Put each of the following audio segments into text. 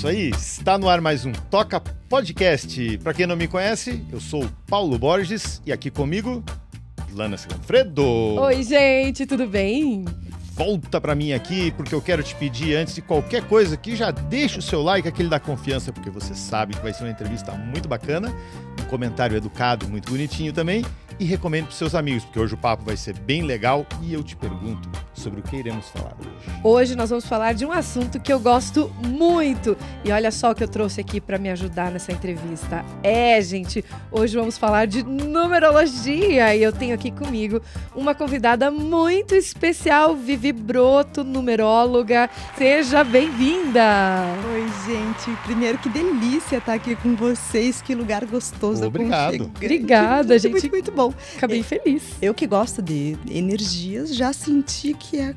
aí, está no ar mais um Toca Podcast. Para quem não me conhece, eu sou o Paulo Borges e aqui comigo, Lana Siganfredo. Oi, gente, tudo bem? Volta para mim aqui, porque eu quero te pedir, antes de qualquer coisa, que já deixe o seu like, aquele da confiança, porque você sabe que vai ser uma entrevista muito bacana, um comentário educado, muito bonitinho também, e recomende para seus amigos, porque hoje o papo vai ser bem legal e eu te pergunto sobre o que iremos falar hoje. Hoje nós vamos falar de um assunto que eu gosto muito. E olha só o que eu trouxe aqui para me ajudar nessa entrevista. Gente, hoje vamos falar de numerologia e eu tenho aqui comigo uma convidada muito especial, Vivi Broto, numeróloga. Seja bem-vinda! Oi, gente. Primeiro, que delícia estar aqui com vocês. Que lugar gostoso. Obrigado. Obrigada, gente. Muito, muito bom. Acabei feliz. Eu que gosto de energias, já senti que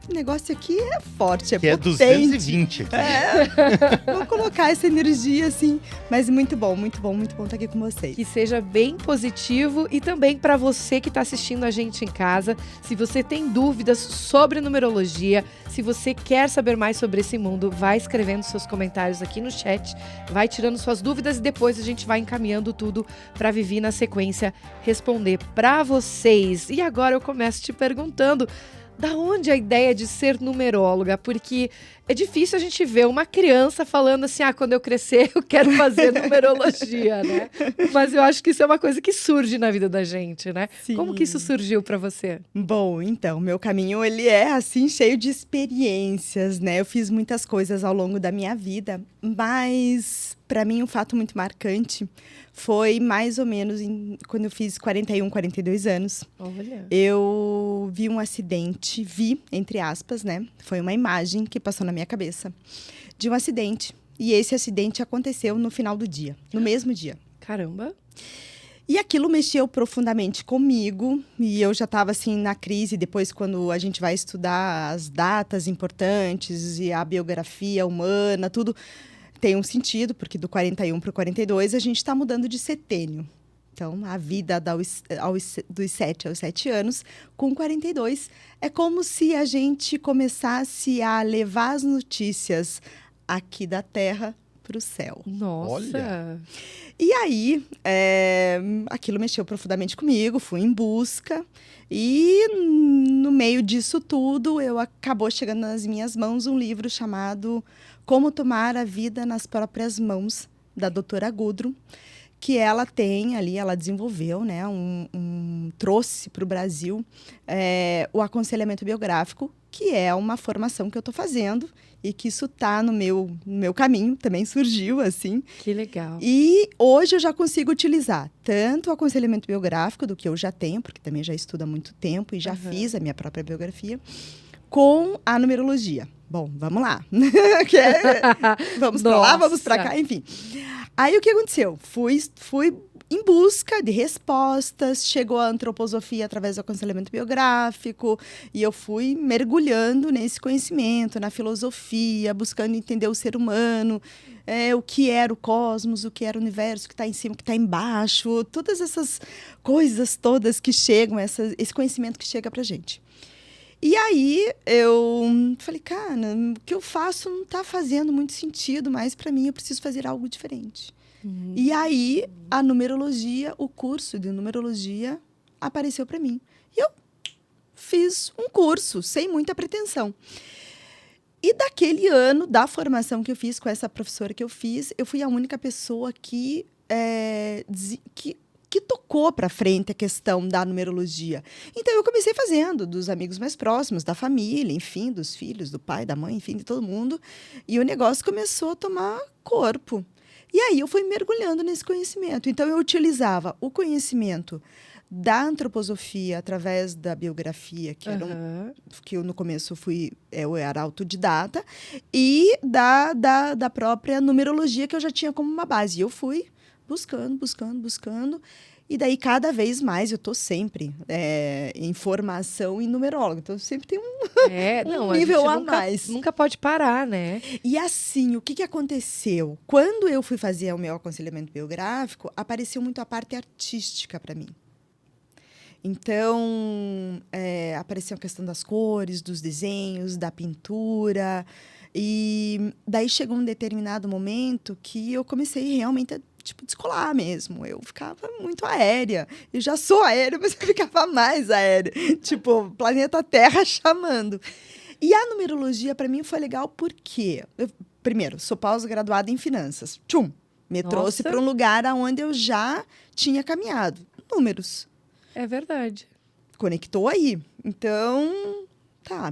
o negócio aqui é forte, que potente. É 220 aqui. Vou colocar essa energia assim, mas muito bom estar aqui com vocês. Que seja bem positivo e também para você que está assistindo a gente em casa, se você tem dúvidas sobre numerologia, se você quer saber mais sobre esse mundo, vai escrevendo seus comentários aqui no chat, vai tirando suas dúvidas e depois a gente vai encaminhando tudo para Vivi na sequência responder para vocês. E agora eu começo te perguntando, da onde a ideia de ser numeróloga? Porque é difícil a gente ver uma criança falando assim, quando eu crescer eu quero fazer numerologia, né? Mas eu acho que isso é uma coisa que surge na vida da gente, né? Sim. Como que isso surgiu para você? Bom, então, meu caminho, ele é assim, cheio de experiências, né? Eu fiz muitas coisas ao longo da minha vida, mas para mim um fato muito marcante foi mais ou menos quando eu fiz 41, 42 anos. Olha. Eu vi um acidente, entre aspas, né? Foi uma imagem que passou na minha cabeça de um acidente. E esse acidente aconteceu no final do dia, no mesmo dia. Caramba. E aquilo mexeu profundamente comigo. E eu já estava assim na crise. Depois, quando a gente vai estudar as datas importantes e a biografia humana, tudo tem um sentido, porque do 41 para o 42 a gente está mudando de setênio. Então, a vida dos 7 aos 7 anos, com 42, é como se a gente começasse a levar as notícias aqui da Terra para o céu. Nossa! Olha. E aí, aquilo mexeu profundamente comigo, fui em busca. E no meio disso tudo, acabou chegando nas minhas mãos um livro chamado Como Tomar a Vida nas Próprias Mãos, da doutora Gudrun, que ela tem ali, ela desenvolveu, né, trouxe para o Brasil o aconselhamento biográfico, que é uma formação que eu estou fazendo e que isso está no meu caminho, também surgiu assim. Que legal. E hoje eu já consigo utilizar tanto o aconselhamento biográfico, do que eu já tenho, porque também já estudo há muito tempo e já fiz a minha própria biografia, com a numerologia. Bom, vamos lá. Vamos para lá, vamos para cá, enfim. Aí o que aconteceu? Fui em busca de respostas, chegou a antroposofia através do aconselhamento biográfico, e eu fui mergulhando nesse conhecimento, na filosofia, buscando entender o ser humano, o que era o cosmos, o que era o universo, o que está em cima, o que está embaixo, todas essas coisas todas que chegam, esse conhecimento que chega para a gente. E aí eu falei, cara, o que eu faço não está fazendo muito sentido mais para mim, eu preciso fazer algo diferente. E aí a numerologia, o curso de numerologia apareceu para mim. E eu fiz um curso sem muita pretensão. E daquele ano, da formação que eu fiz com essa professora que eu fiz, eu fui a única pessoa que tocou para frente a questão da numerologia. Então, eu comecei fazendo dos amigos mais próximos, da família, enfim, dos filhos, do pai, da mãe, enfim, de todo mundo. E o negócio começou a tomar corpo. E aí, eu fui mergulhando nesse conhecimento. Então, eu utilizava o conhecimento da antroposofia através da biografia, que eu no começo eu era autodidata, e da própria numerologia, que eu já tinha como uma base. E eu fui buscando. E daí, cada vez mais, eu estou sempre em formação em numeróloga. Então, sempre tem um nível a mais. Nunca pode parar, né? E assim, o que aconteceu? Quando eu fui fazer o meu aconselhamento biográfico, apareceu muito a parte artística para mim. Então, apareceu a questão das cores, dos desenhos, da pintura. E daí chegou um determinado momento que eu comecei realmente a descolar mesmo. Eu ficava muito aérea. Eu já sou aérea, mas eu ficava mais aérea. Tipo, planeta Terra chamando. E a numerologia, para mim, foi legal porque... primeiro, sou pós-graduada em finanças. Me trouxe para um lugar onde eu já tinha caminhado. Números. É verdade. Conectou aí. Então,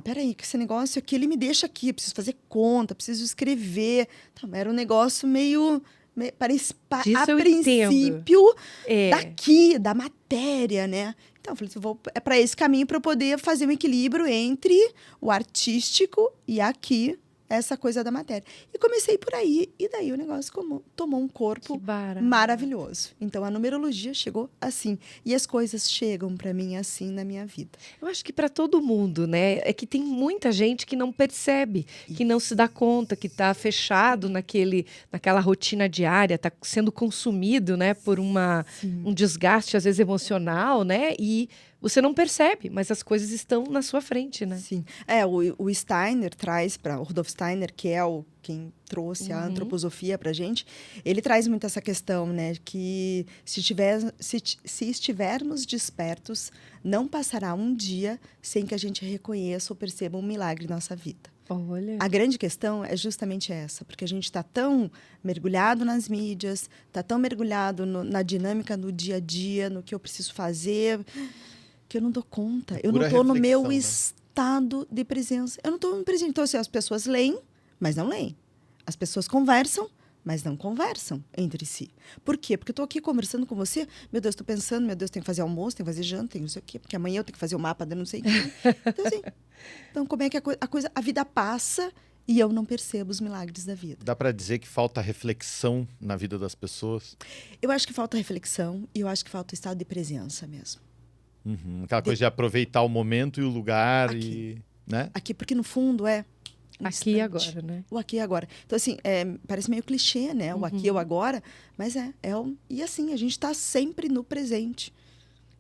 peraí, que esse negócio aqui, ele me deixa aqui. Eu preciso fazer conta, preciso escrever. Era um negócio meio parece, a princípio, daqui, da matéria, né? Então, eu falei, é para esse caminho para eu poder fazer um equilíbrio entre o artístico e aqui, essa coisa da matéria. E comecei por aí, e daí o negócio tomou um corpo maravilhoso. Então, a numerologia chegou assim. E as coisas chegam para mim assim na minha vida. Eu acho que para todo mundo, né? É que tem muita gente que não percebe, que não se dá conta, que está fechado naquela rotina diária, está sendo consumido, né, por um desgaste, às vezes, emocional, né? E você não percebe, mas as coisas estão na sua frente, né? Sim. O Steiner traz para o Rudolf Steiner, que é quem trouxe a antroposofia para a gente, ele traz muito essa questão, né? Que se estivermos despertos, não passará um dia sem que a gente reconheça ou perceba um milagre na nossa vida. Olha. A grande questão é justamente essa, porque a gente está tão mergulhado nas mídias, está tão mergulhado na dinâmica do dia a dia, no que eu preciso fazer, que eu não dou conta. Eu não estou no meu estado de presença. Eu não estou no presente. Então, assim, as pessoas leem, mas não leem. As pessoas conversam, mas não conversam entre si. Por quê? Porque eu estou aqui conversando com você, meu Deus, estou pensando, meu Deus, tem que fazer almoço, tem que fazer janta, tem não sei o quê, porque amanhã eu tenho que fazer o mapa de não sei o quê. Então, assim, como é que a vida passa e eu não percebo os milagres da vida? Dá para dizer que falta reflexão na vida das pessoas? Eu acho que falta reflexão e eu acho que falta estado de presença mesmo. Aquela coisa de aproveitar o momento e o lugar. Aqui. Né? Aqui, porque no fundo é aqui e agora, né? O aqui e agora. Então, assim, parece meio clichê, né? O aqui e o agora, mas e assim, a gente está sempre no presente.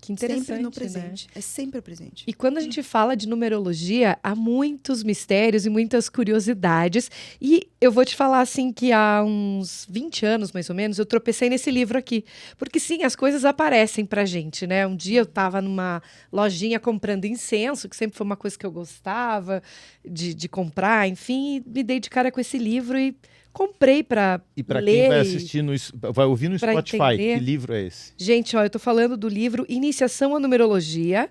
Que interessante, sempre no presente. Né? É sempre o presente. E quando a gente fala de numerologia, há muitos mistérios e muitas curiosidades. E eu vou te falar, assim, que há uns 20 anos, mais ou menos, eu tropecei nesse livro aqui. Porque, sim, as coisas aparecem pra gente, né? Um dia eu estava numa lojinha comprando incenso, que sempre foi uma coisa que eu gostava de comprar, enfim. E me dei de cara com esse livro e comprei para ler. E para quem vai assistir, vai ouvir no Spotify, entender. Que livro é esse? Gente, eu tô falando do livro Iniciação à Numerologia,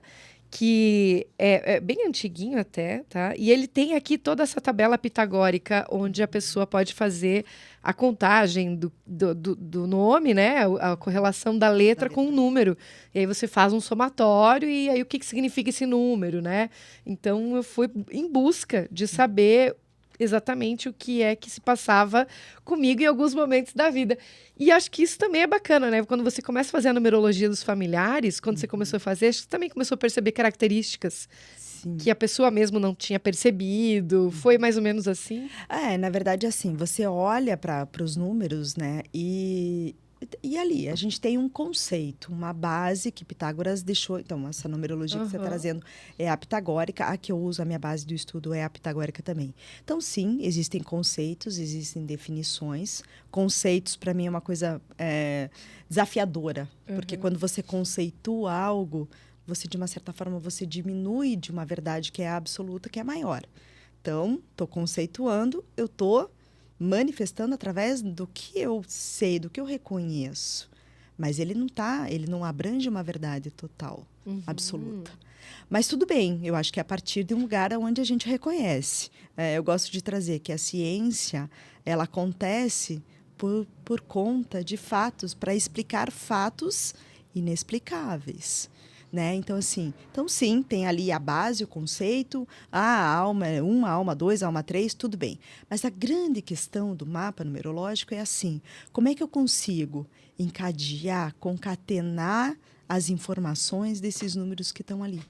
que é bem antiguinho até, tá? E ele tem aqui toda essa tabela pitagórica, onde a pessoa pode fazer a contagem do nome, né? A correlação da letra com o número. E aí você faz um somatório e aí o que significa esse número, né? Então eu fui em busca de saber exatamente o que é que se passava comigo em alguns momentos da vida. E acho que isso também é bacana, né? Quando você começa a fazer a numerologia dos familiares, quando você começou a fazer, acho que você também começou a perceber características que a pessoa mesmo não tinha percebido. Foi mais ou menos assim? Na verdade, assim, você olha para os números, né? E ali, a gente tem um conceito, uma base que Pitágoras deixou. Então, essa numerologia que você está trazendo é a pitagórica. A que eu uso, a minha base do estudo é a pitagórica também. Então, sim, existem conceitos, existem definições. Conceitos, para mim, é uma coisa desafiadora. Porque quando você conceitua algo, você, de uma certa forma, você diminui de uma verdade que é absoluta, que é maior. Então, estou conceituando, eu estou manifestando através do que eu sei, do que eu reconheço. Mas ele não abrange uma verdade total, absoluta. Mas tudo bem, eu acho que é a partir de um lugar onde a gente reconhece. Eu gosto de trazer que a ciência, ela acontece por conta de fatos, para explicar fatos inexplicáveis. Né? Então, assim, sim, tem ali a base, o conceito, a alma 1, a alma 2, a alma 3, tudo bem. Mas a grande questão do mapa numerológico é assim, como é que eu consigo encadear, concatenar as informações desses números que estão ali?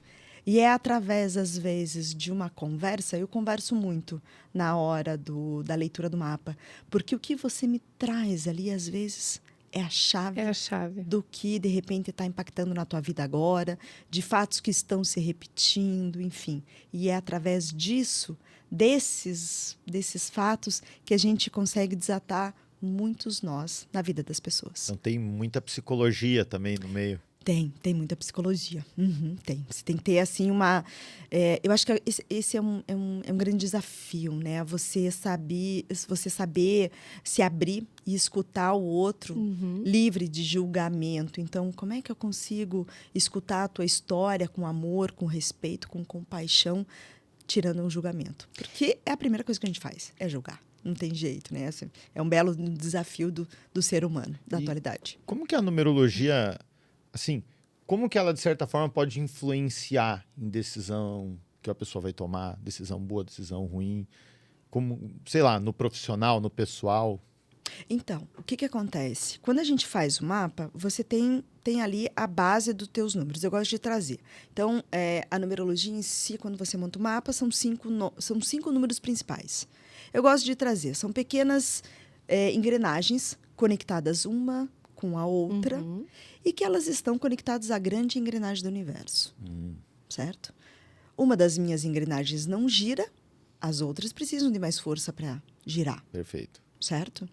E é através, às vezes, de uma conversa, eu converso muito na hora da leitura do mapa, porque o que você me traz ali, às vezes, é a chave do que, de repente, está impactando na tua vida agora, de fatos que estão se repetindo, enfim. E é através disso, desses fatos que a gente consegue desatar muitos nós na vida das pessoas. Então tem muita psicologia também no meio. Tem muita psicologia. Tem. Você tem que ter, assim, eu acho que esse é um grande desafio, né? Você saber se abrir e escutar o outro livre de julgamento. Então, como é que eu consigo escutar a tua história com amor, com respeito, com compaixão, tirando um julgamento? Porque é a primeira coisa que a gente faz, é julgar. Não tem jeito, né? É um belo desafio do ser humano, da atualidade. Como que a numerologia... Assim, como que ela, de certa forma, pode influenciar em decisão que a pessoa vai tomar? Decisão boa, decisão ruim? Como, sei lá, no profissional, no pessoal? Então, o que acontece? Quando a gente faz o mapa, você tem ali a base dos teus números. Eu gosto de trazer. Então, a numerologia em si, quando você monta o mapa, são cinco números principais. Eu gosto de trazer. São pequenas engrenagens conectadas uma com a outra e que elas estão conectadas à grande engrenagem do universo, certo? Uma das minhas engrenagens não gira, as outras precisam de mais força para girar. Perfeito. Certo?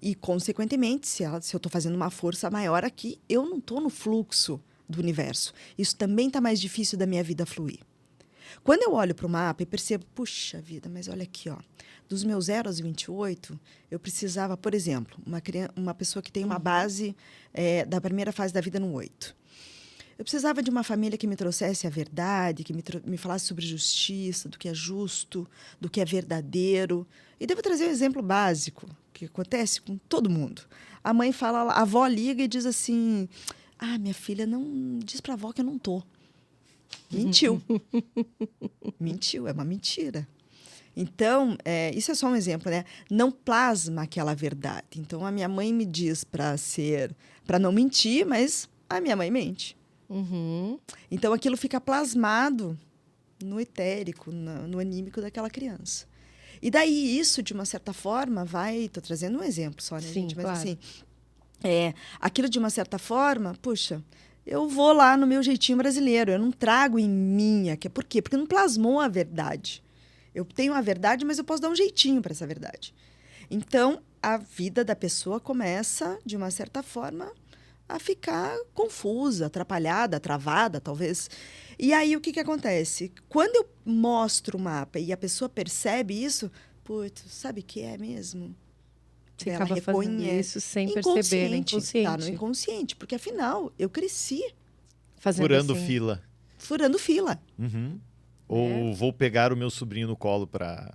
E, consequentemente, se eu estou fazendo uma força maior aqui, eu não estou no fluxo do universo. Isso também está mais difícil da minha vida fluir. Quando eu olho para o mapa e percebo, puxa vida, mas olha aqui, ó, dos meus 0 aos 28, eu precisava, por exemplo, uma pessoa que tem uma base da primeira fase da vida no 8. Eu precisava de uma família que me trouxesse a verdade, que me falasse sobre justiça, do que é justo, do que é verdadeiro. E devo trazer um exemplo básico, que acontece com todo mundo. A mãe fala, a avó liga e diz assim, minha filha, não diz para a avó que eu não tô. Mentiu. Mentiu, é uma mentira. Então, isso é só um exemplo, né? Não plasma aquela verdade. Então, a minha mãe me diz para não mentir, mas a minha mãe mente. Então, aquilo fica plasmado no etérico, no anímico daquela criança. E daí, isso, de uma certa forma, estou trazendo um exemplo só, né, Sim, gente? Mas, claro. assim, aquilo, de uma certa forma, puxa, eu vou lá no meu jeitinho brasileiro, eu não trago em mim. Por quê? Porque não plasmou a verdade. Eu tenho a verdade, mas eu posso dar um jeitinho para essa verdade. Então, a vida da pessoa começa, de uma certa forma, a ficar confusa, atrapalhada, travada, talvez. E aí, o que acontece? Quando eu mostro o mapa e a pessoa percebe isso, putz, sabe o que é mesmo? Você Ela acaba fazendo reconhece. isso sem perceber, né? Inconsciente. Tá no inconsciente, porque afinal, eu cresci Fazendo Furando assim. fila. furando fila. Ou vou pegar o meu sobrinho no colo para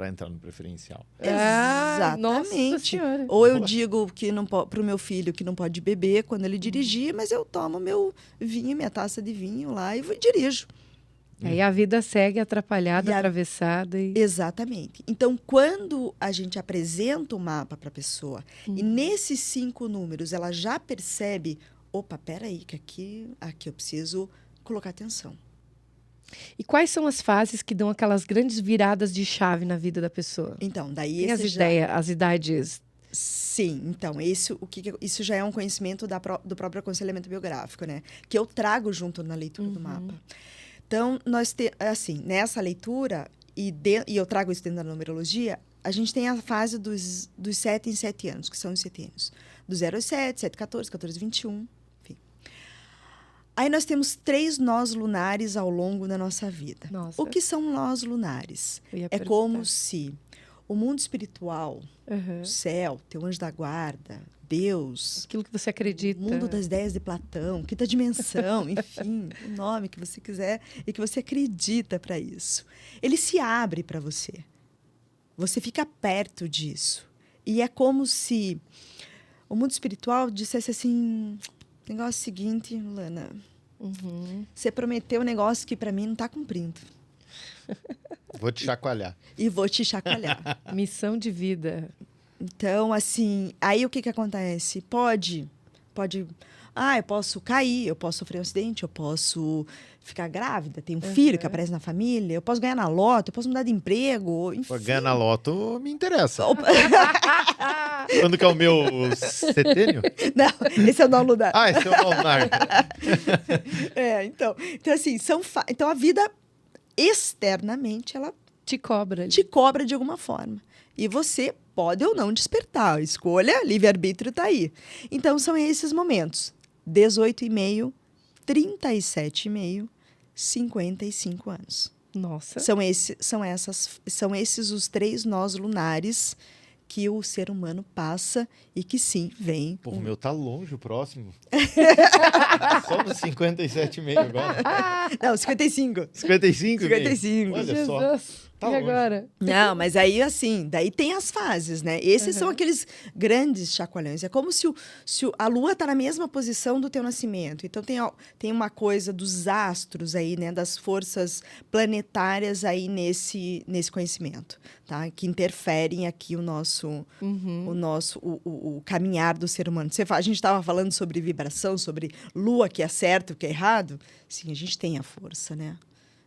entrar no preferencial. Nossa Exatamente. Senhora. Ou eu digo que não para o meu filho que não pode beber quando ele dirigir, mas eu tomo meu vinho, minha taça de vinho lá e dirijo. Aí a vida segue atrapalhada, E a- atravessada. Exatamente. Então, quando a gente apresenta o mapa para a pessoa e nesses 5 números ela já percebe, opa, peraí, que aqui eu preciso colocar atenção. E quais são as fases que dão aquelas grandes viradas de chave na vida da pessoa? Então, daí Tem as esse já... ideias, as idades. Sim, então, isso já é um conhecimento do próprio aconselhamento biográfico, né? Que eu trago junto na leitura do mapa. Então, assim, nessa leitura, e eu trago isso dentro da numerologia, a gente tem a fase dos 7 em 7 anos, que são os setênios. Do 0 aos 7, 7, 14, 14, 21, enfim. Aí nós temos 3 nós lunares ao longo da nossa vida. Nossa. O que são nós lunares? Eu ia É perguntar. como se o mundo espiritual, Uhum. o céu, teu anjo da guarda, Deus, Aquilo que você acredita. o mundo das ideias de Platão, quinta dimensão, enfim, o nome que você quiser e que você acredita para isso. Ele se abre para você. Você fica perto disso. E é como se o mundo espiritual dissesse assim, negócio seguinte, Lana, você prometeu um negócio que para mim não está cumprindo. Vou te chacoalhar. E vou te chacoalhar. Missão de vida. Então, assim, aí o que acontece? Pode, eu posso cair, eu posso sofrer um acidente, eu posso ficar grávida, ter um filho que aparece na família, eu posso ganhar na loto, eu posso mudar de emprego, enfim. Pô, ganhar na loto me interessa. Opa. Quando que é o meu setênio? Não, esse é o não lunar. Esse é o lunar. Então assim, então a vida externamente, ela Te cobra. Ali. te cobra de alguma forma. E você pode ou não despertar. A escolha, livre-arbítrio está aí. Então, são esses momentos. 18,5, 37,5, 55 anos. Nossa. São esses os 3 nós lunares que o ser humano passa e que sim, vem. Pô, o meu tá longe, o próximo. Só no 57,5 agora. Não, 55. 55? 55. Olha só. Jesus. Tá E longe. agora? Não, mas aí assim, daí tem as fases, né? Esses são aqueles grandes chacoalhões. É como se a Lua está na mesma posição do teu nascimento. Então tem uma coisa dos astros aí, né? Das forças planetárias aí nesse conhecimento, tá? Que interferem aqui o caminhar do ser humano. A gente estava falando sobre vibração, sobre Lua, que é certo, o que é errado. Sim, a gente tem a força, né?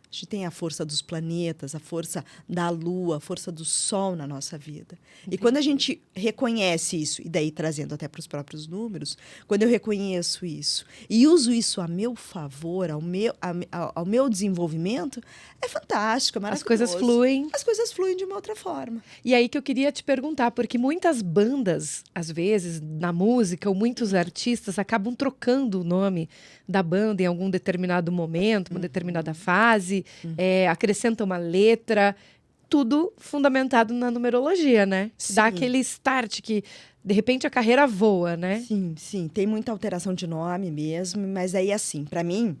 A gente tem a força dos planetas, a força da Lua, a força do Sol na nossa vida. E quando a gente reconhece isso, e daí trazendo até para os próprios números, quando eu reconheço isso e uso isso a meu favor, ao meu desenvolvimento, é fantástico, é maravilhoso. As coisas fluem. As coisas fluem de uma outra forma. E aí que eu queria te perguntar, porque muitas bandas, às vezes, na música, ou muitos artistas acabam trocando o nome da banda em algum determinado momento, uma determinada fase, acrescentam uma letra, tudo fundamentado na numerologia, né? Sim. Dá aquele start que, de repente, a carreira voa, né? Sim, sim. Tem muita alteração de nome mesmo, mas aí, assim, para mim,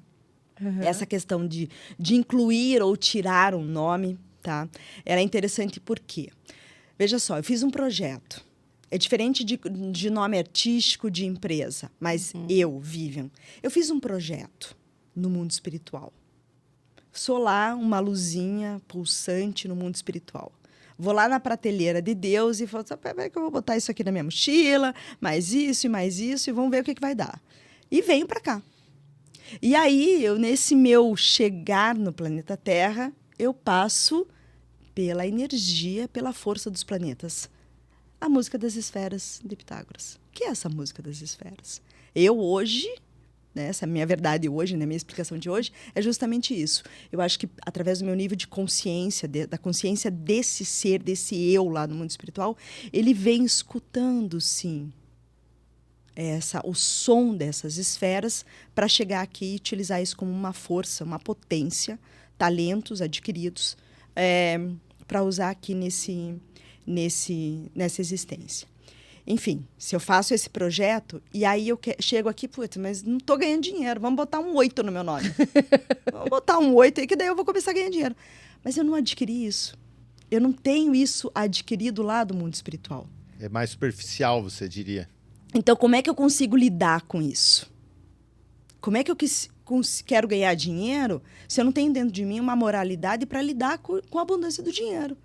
essa questão de incluir ou tirar um nome, tá? Era interessante porque, veja só, eu fiz um projeto. É diferente de nome artístico de empresa, mas Vivian, eu fiz um projeto no mundo espiritual. Sou lá uma luzinha pulsante no mundo espiritual. Vou lá na prateleira de Deus e falo, peraí que eu vou botar isso aqui na minha mochila, mais isso, e vamos ver o que vai dar. E venho para cá. E aí, nesse meu chegar no planeta Terra, eu passo pela energia, pela força dos planetas. A música das esferas de Pitágoras. O que é essa música das esferas? Eu hoje, né, essa minha verdade hoje, né, minha explicação de hoje, é justamente isso. Eu acho que através do meu nível de consciência, da consciência desse ser, desse eu lá no mundo espiritual, ele vem escutando, sim, o som dessas esferas para chegar aqui e utilizar isso como uma força, uma potência, talentos adquiridos para usar aqui nessa existência. Enfim, se eu faço esse projeto, e aí eu chego aqui, putz, mas não estou ganhando dinheiro, vamos botar um 8 no meu nome. Vamos botar um 8 aí, que daí eu vou começar a ganhar dinheiro. Mas eu não adquiri isso. Eu não tenho isso adquirido lá do mundo espiritual. É mais superficial, você diria. Então, como é que eu consigo lidar com isso? Como é que eu quero ganhar dinheiro se eu não tenho dentro de mim uma moralidade para lidar com a abundância do dinheiro?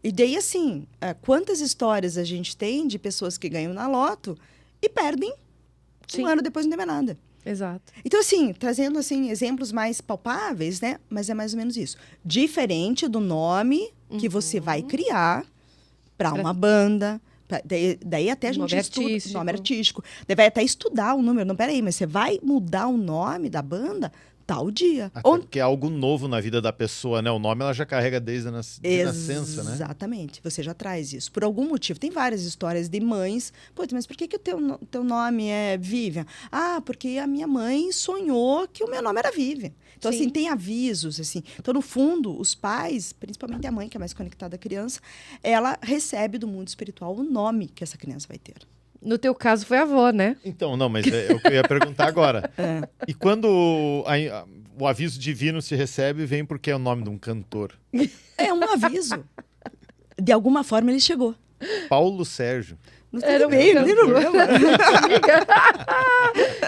E daí, assim, quantas histórias a gente tem de pessoas que ganham na loto e perdem um ano depois não tem mais nada. Exato. Então, assim, trazendo assim, exemplos mais palpáveis, né? Mas é mais ou menos isso. Diferente do nome que você vai criar para uma banda. Daí até a gente estuda nome artístico. Daí vai até estudar o número. Não, peraí, mas você vai mudar o nome da banda tal dia. Até porque é algo novo na vida da pessoa, né? O nome ela já carrega desde a nascença, né? Exatamente. Você já traz isso. Por algum motivo. Tem várias histórias de mães. Putz, mas por que o teu nome é Vivian? Ah, porque a minha mãe sonhou que o meu nome era Vivian. Então, assim, tem avisos, assim. Então, no fundo, os pais, principalmente a mãe, que é mais conectada à criança, ela recebe do mundo espiritual o nome que essa criança vai ter. No teu caso, foi a avó, né? Então, não, mas eu ia perguntar agora. E quando o aviso divino se recebe, vem porque é o nome de um cantor. É um aviso. De alguma forma, ele chegou. Paulo Sérgio. Era bem, não tem problema.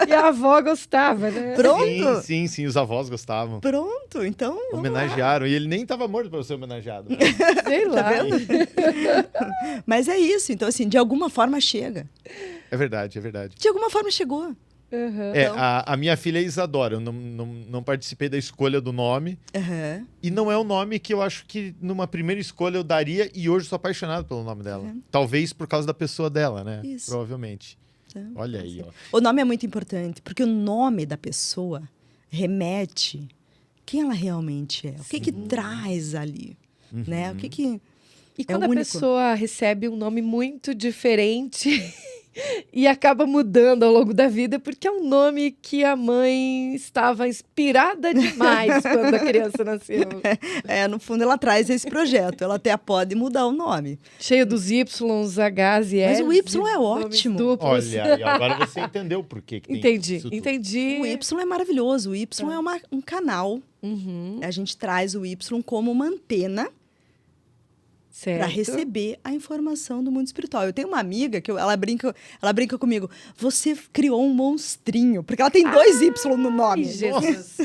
E a avó gostava, né? Pronto. Sim, os avós gostavam. Pronto, então... Homenagearam. E ele nem estava morto para ser homenageado. Né? Sei lá. Tá vendo? Mas é isso. Então, assim, de alguma forma chega. É verdade. De alguma forma chegou. Uhum. Então... a minha filha é Isadora. Eu não participei da escolha do nome. Uhum. E não é o nome que eu acho que numa primeira escolha eu daria. E hoje sou apaixonado pelo nome dela. Uhum. Talvez por causa da pessoa dela, né? Isso. Provavelmente. Então, olha aí, ó. O nome é muito importante, porque o nome da pessoa remete quem ela realmente é, o que traz ali, né? O que E quando é a único. pessoa recebe um nome muito diferente e acaba mudando ao longo da vida, porque é um nome que a mãe estava inspirada demais quando a criança nasceu. no fundo, ela traz esse projeto. Ela até pode mudar o nome. Cheio dos Ys, Hs e Mas Ls. o Y é nomes ótimo. duplos. Olha, e agora você entendeu por que tem Entendi, isso tudo. entendi. O Y é maravilhoso. O Y é um canal. Uhum, A gente traz o Y como uma antena certo. para receber a informação do mundo espiritual. Eu tenho uma amiga que ela brinca comigo. Você criou um monstrinho, porque ela tem 2 Y no nome. Ai, Jesus.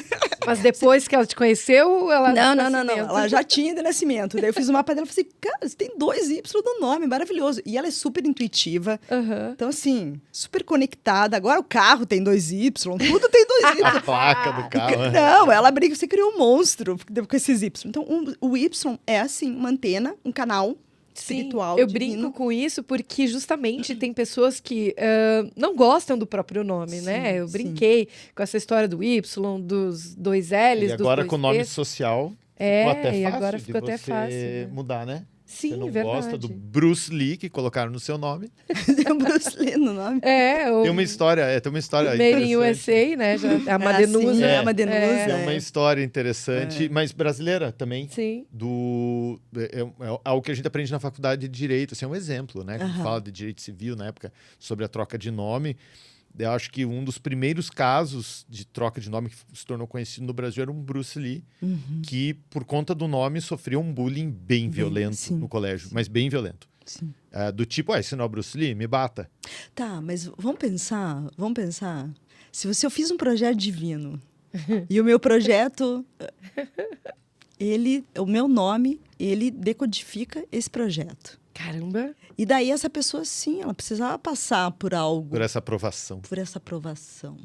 Mas depois que ela te conheceu, ela... Não. Ela já tinha de nascimento. Daí eu fiz o mapa dela e falei assim, cara, você tem 2 Y no nome, maravilhoso. E ela é super intuitiva. Aham. Então, assim, super conectada. Agora o carro tem 2 Y, tudo tem 2 A Y. placa do carro. né? Não, ela brinca, você criou um monstro com esses Y. Então, o Y é, assim, uma antena, um canal espiritual, eu divino. brinco com isso porque justamente tem pessoas que não gostam do próprio nome, né? Eu sim. brinquei com essa história do Y, dos 2 L's, E agora dos 2 com o nome T's. social, É, ficou até e fácil agora de ficou até você fácil, né? mudar, né? Sim, você não verdade. gosta do Bruce Lee, que colocaram no seu nome. Tem o Bruce Lee no nome. Tem uma história Made in interessante. USA, né? Já, a Assim, Madenusa. é a Madenusa. É uma história interessante, mas brasileira também. Sim. É algo que a gente aprende na faculdade de Direito. Assim, é um exemplo, né? Quando fala de Direito Civil, na época, sobre a troca de nome. Eu acho que um dos primeiros casos de troca de nome que se tornou conhecido no Brasil era um Bruce Lee, que, por conta do nome, sofreu um bullying bem violento sim, no colégio, mas bem violento. Sim. Do tipo, esse não é o Bruce Lee? Me bata. Tá, mas vamos pensar. Se eu fiz um projeto divino e o meu projeto, o meu nome, ele decodifica esse projeto. Caramba. E daí essa pessoa, sim, ela precisava passar por algo, Por essa aprovação. por essa aprovação.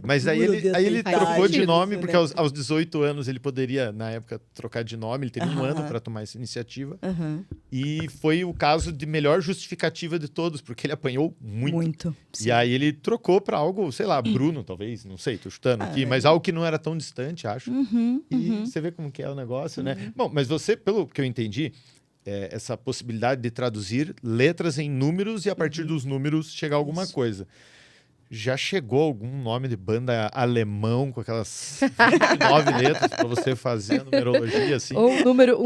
Mas aí Duro ele, de aí ele aceitar trocou de isso, nome, né? porque aos 18 anos ele poderia, na época, trocar de nome. Ele teve um Aham. ano para tomar essa iniciativa. Aham. E foi o caso de melhor justificativa de todos, porque ele apanhou muito. Muito. E aí ele trocou para algo, sei lá, Bruno, talvez, não sei, tô chutando aqui, mas algo que não era tão distante, acho. E você vê como que é o negócio, né? Bom, mas você, pelo que eu entendi, essa possibilidade de traduzir letras em números e a partir dos números chegar a alguma coisa. Já chegou algum nome de banda alemão com aquelas 29 letras para você fazer a numerologia, assim? Ou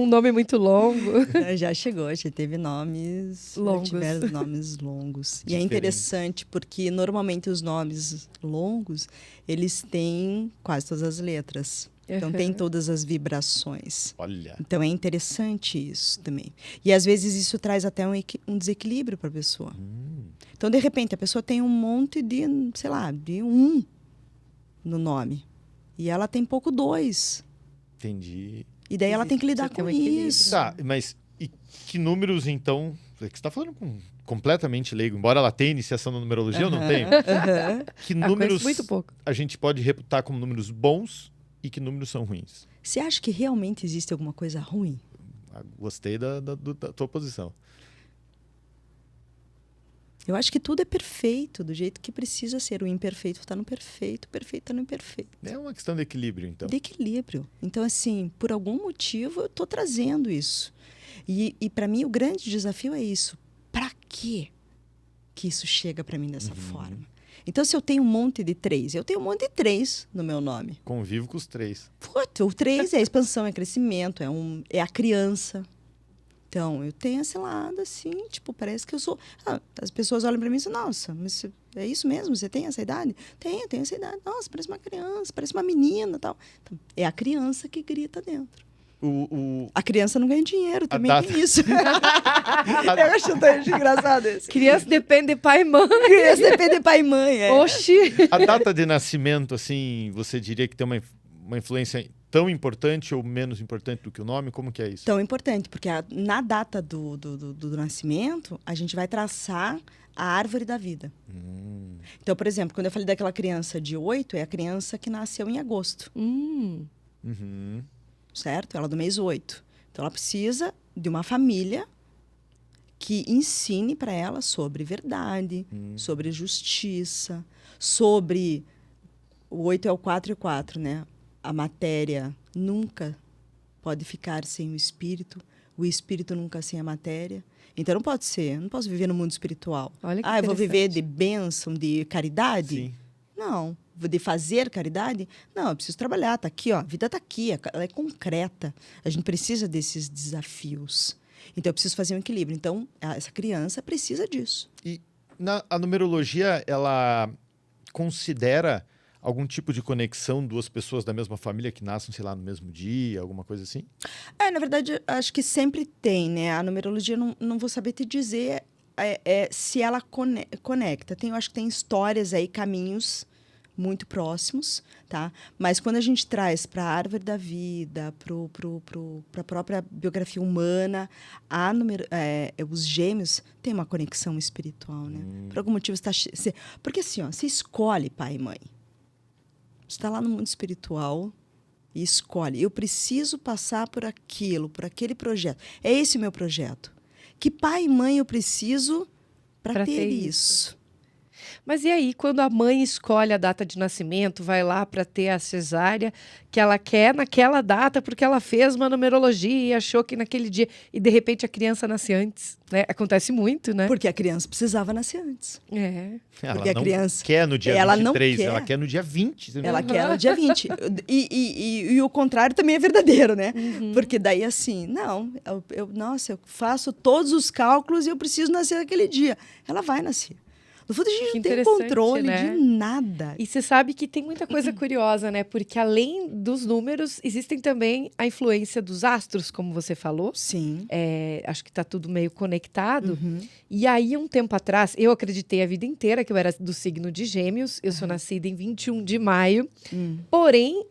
um nome muito longo. Já chegou, já teve nomes Longos. Tiveram nomes longos. E é Diferente. interessante porque normalmente os nomes longos, eles têm quase todas as letras. Então tem todas as vibrações. Olha, Então é interessante isso também. E às vezes isso traz até um desequilíbrio para a pessoa. Então, de repente, a pessoa tem um monte de, sei lá, de 1 no nome. E ela tem pouco 2. entendi. E daí ela tem que lidar Precisa ter com um equilíbrio. isso. Tá, mas e que números, então... É que você está falando com completamente leigo. Embora ela tenha iniciação na numerologia, eu não tenho. Aham. Que Ah, números conheço muito pouco. a gente pode reputar como números bons e que números são ruins? Você acha que realmente existe alguma coisa ruim? Gostei da tua posição. Eu acho que tudo é perfeito, do jeito que precisa ser. O imperfeito está no perfeito, o perfeito está no imperfeito. É uma questão de equilíbrio, então. De equilíbrio. Então, assim, por algum motivo eu estou trazendo isso. E para mim o grande desafio é isso. Para quê que isso chega para mim dessa forma? Então, se eu tenho um monte de 3, eu tenho um monte de 3 no meu nome. Convivo com os 3. Puta, o 3 é a expansão, é crescimento, é a criança. Então, eu tenho esse lado, assim, tipo, parece que eu sou... as pessoas olham para mim e dizem, nossa, mas é isso mesmo? Você tem essa idade? Tenho essa idade. Nossa, parece uma criança, parece uma menina, tal. Então, é a criança que grita dentro. A criança não ganha dinheiro, também tem isso. Eu acho engraçado isso. Criança depende de pai e mãe. Criança depende de pai e mãe, é. Oxi. A data de nascimento, assim, você diria que tem uma influência tão importante ou menos importante do que o nome? Como que é isso? Tão importante, porque na data do nascimento, a gente vai traçar a árvore da vida. Então, por exemplo, quando eu falei daquela criança de 8, é a criança que nasceu em agosto, Uhum. certo? Ela é do mês 8. Então, ela precisa de uma família que ensine para ela sobre verdade, sobre justiça, sobre... O 8 é o 4 e o 4, né? a matéria nunca pode ficar sem o espírito nunca sem a matéria. Então não posso viver no mundo espiritual. Olha que eu vou viver interessante. de bênção, de caridade? Sim. Não. De fazer caridade? Não, eu preciso trabalhar, tá aqui, ó, a vida tá aqui, ela é concreta. A gente precisa desses desafios. Então eu preciso fazer um equilíbrio. Então essa criança precisa disso. E a numerologia, ela considera algum tipo de conexão, duas pessoas da mesma família que nascem, sei lá, no mesmo dia, alguma coisa assim? Na verdade, acho que sempre tem, né? A numerologia, não vou saber te dizer se ela conecta. Eu acho que tem histórias aí, caminhos muito próximos, tá? Mas quando a gente traz para a árvore da vida, para a própria biografia humana, os gêmeos têm uma conexão espiritual, né? Por algum motivo porque assim, ó, você escolhe pai e mãe. Você está lá no mundo espiritual e escolhe. Eu preciso passar por aquilo, por aquele projeto. É esse o meu projeto. Que pai e mãe eu preciso para ter isso? Mas e aí, quando a mãe escolhe a data de nascimento, vai lá para ter a cesárea que ela quer naquela data, porque ela fez uma numerologia e achou que naquele dia, e de repente a criança nasce antes, né? Acontece muito, né? Porque a criança precisava nascer antes. Ela Porque a não criança quer no dia ela 23, não quer. ela quer no dia 20. Ela quer no dia 20. E o contrário também é verdadeiro, né? Porque daí assim, eu faço todos os cálculos e eu preciso nascer naquele dia. Ela vai nascer. No fundo, a gente Que não tem interessante, controle né? de nada. E você sabe que tem muita coisa curiosa, né? Porque além dos números, existem também a influência dos astros, como você falou. Sim. Acho que está tudo meio conectado. E aí, um tempo atrás, eu acreditei a vida inteira que eu era do signo de Gêmeos. Eu sou nascida em 21 de maio. Porém,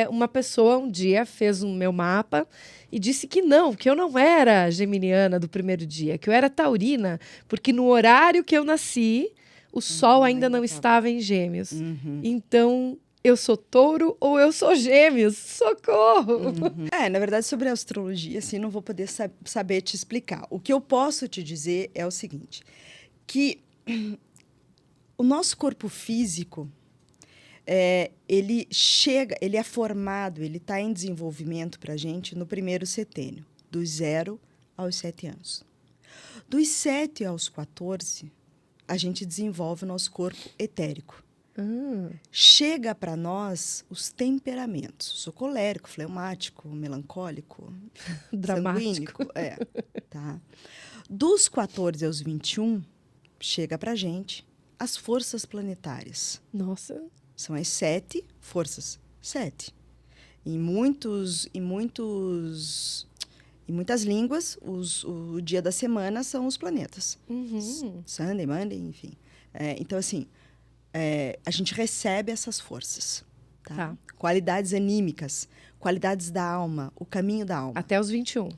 uma pessoa um dia fez um meu mapa e disse que eu não era geminiana do primeiro dia, que eu era taurina, porque no horário que eu nasci, o sol ainda não estava em Gêmeos. Então, eu sou touro ou eu sou Gêmeos? Socorro! Na verdade, sobre a astrologia, assim, não vou poder saber te explicar. O que eu posso te dizer é o seguinte, que o nosso corpo físico, ele é formado, ele está em desenvolvimento para a gente no primeiro setênio, dos 0 aos 7 anos. Dos 7 aos 14, a gente desenvolve o nosso corpo etérico. Chega para nós os temperamentos. Sou colérico, fleumático, melancólico, Dramático. sanguínico. Tá? Dos 14 aos 21, chega para a gente as forças planetárias. Nossa! São as 7 forças. 7. Em muitas línguas, o dia da semana são os planetas. Sunday, Monday, enfim. Então, assim, a gente recebe essas forças. Tá? Qualidades anímicas, qualidades da alma, o caminho da alma. Até os 21.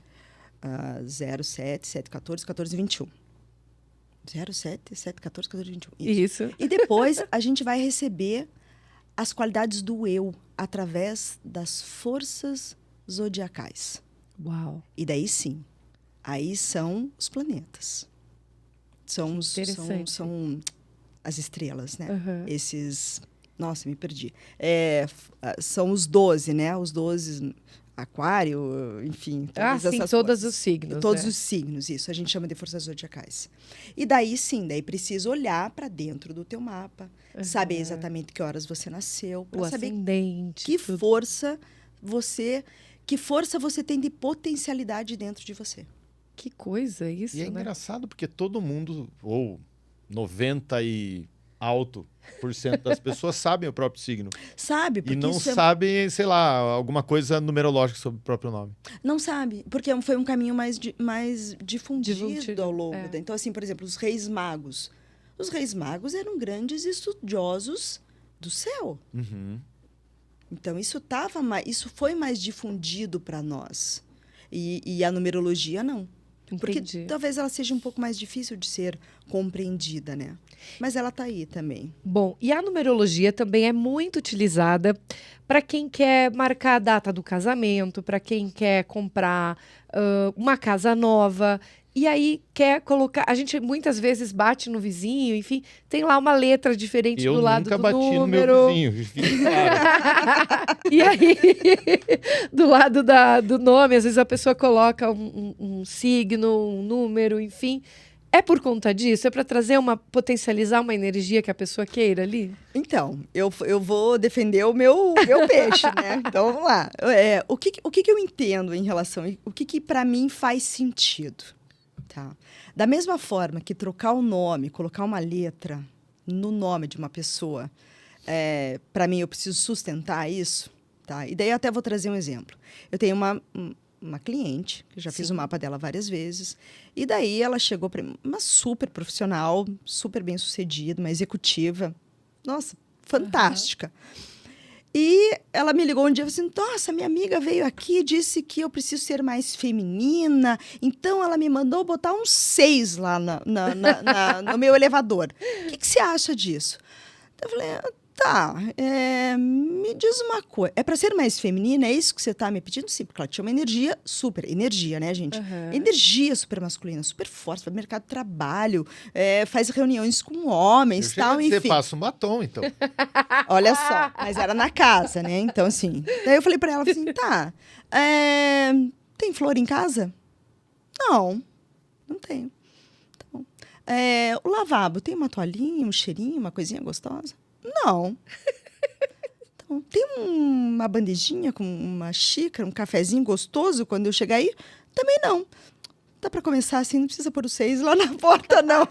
0, 7, 7, 14, 14, 21. 0, 7, 7, 14, 14, 21. Isso. E depois a gente vai receber as qualidades do eu através das forças zodiacais. Uau! E daí sim, aí são os planetas. São as estrelas, né? Esses... Nossa, me perdi. São os 12, né? Os 12... Aquário, enfim. Sim, todos os signos. Todos os signos, isso. A gente chama de forças zodiacais. E daí, sim, precisa olhar para dentro do teu mapa, saber exatamente que horas você nasceu, para saber ascendente, que força você tem de potencialidade dentro de você. Que coisa isso, E é né? engraçado porque todo mundo, ou 90 e alto por cento das pessoas sabem o próprio signo. Sabe, porque E não isso sabem, sei lá, alguma coisa numerológica sobre o próprio nome. Não sabe, porque foi um caminho mais difundido ao longo. Então, assim, por exemplo, os reis magos. Os reis magos eram grandes estudiosos do céu. Então, isso foi mais difundido para nós. E a numerologia, não. Porque talvez ela seja um pouco mais difícil de ser compreendida, né? Mas ela está aí também. Bom, e a numerologia também é muito utilizada para quem quer marcar a data do casamento, para quem quer comprar uma casa nova. E aí quer colocar... A gente muitas vezes bate no vizinho, enfim, tem lá uma letra diferente do lado do número. Eu nunca bati no meu vizinho. Fique claro. E aí, do lado do nome, às vezes a pessoa coloca um signo, um número, enfim. É por conta disso? É para potencializar uma energia que a pessoa queira ali? Então, eu vou defender o meu peixe, né? Então, vamos lá. O que eu entendo em relação... O que para mim faz sentido? Tá? Da mesma forma que trocar o nome, colocar uma letra no nome de uma pessoa, para mim, eu preciso sustentar isso, tá? E daí eu até vou trazer um exemplo. Eu tenho uma cliente, que eu já fiz o mapa dela várias vezes, e daí ela chegou para mim, uma super profissional, super bem sucedida, uma executiva, nossa, fantástica. E ela me ligou um dia e falou assim, nossa, minha amiga veio aqui e disse que eu preciso ser mais feminina, então ela me mandou botar um 6 lá no meu elevador. O que você acha disso? Eu falei, tá, me diz uma coisa. É para ser mais feminina? É isso que você tá me pedindo? Sim, porque ela tinha uma energia, né, gente? Uhum. Energia super masculina, super forte, vai pro mercado de trabalho, faz reuniões com homens, tal, enfim. Você passa um batom, então. Olha só, mas era na casa, né? Então, assim... Daí eu falei para ela, assim, tá, tem flor em casa? Não tenho. Tá bom. O lavabo, tem uma toalhinha, um cheirinho, uma coisinha gostosa? Não. Então, tem uma bandejinha com uma xícara, um cafezinho gostoso quando eu chegar aí? Também não. Dá para começar assim, não precisa pôr o 6 lá na porta, não.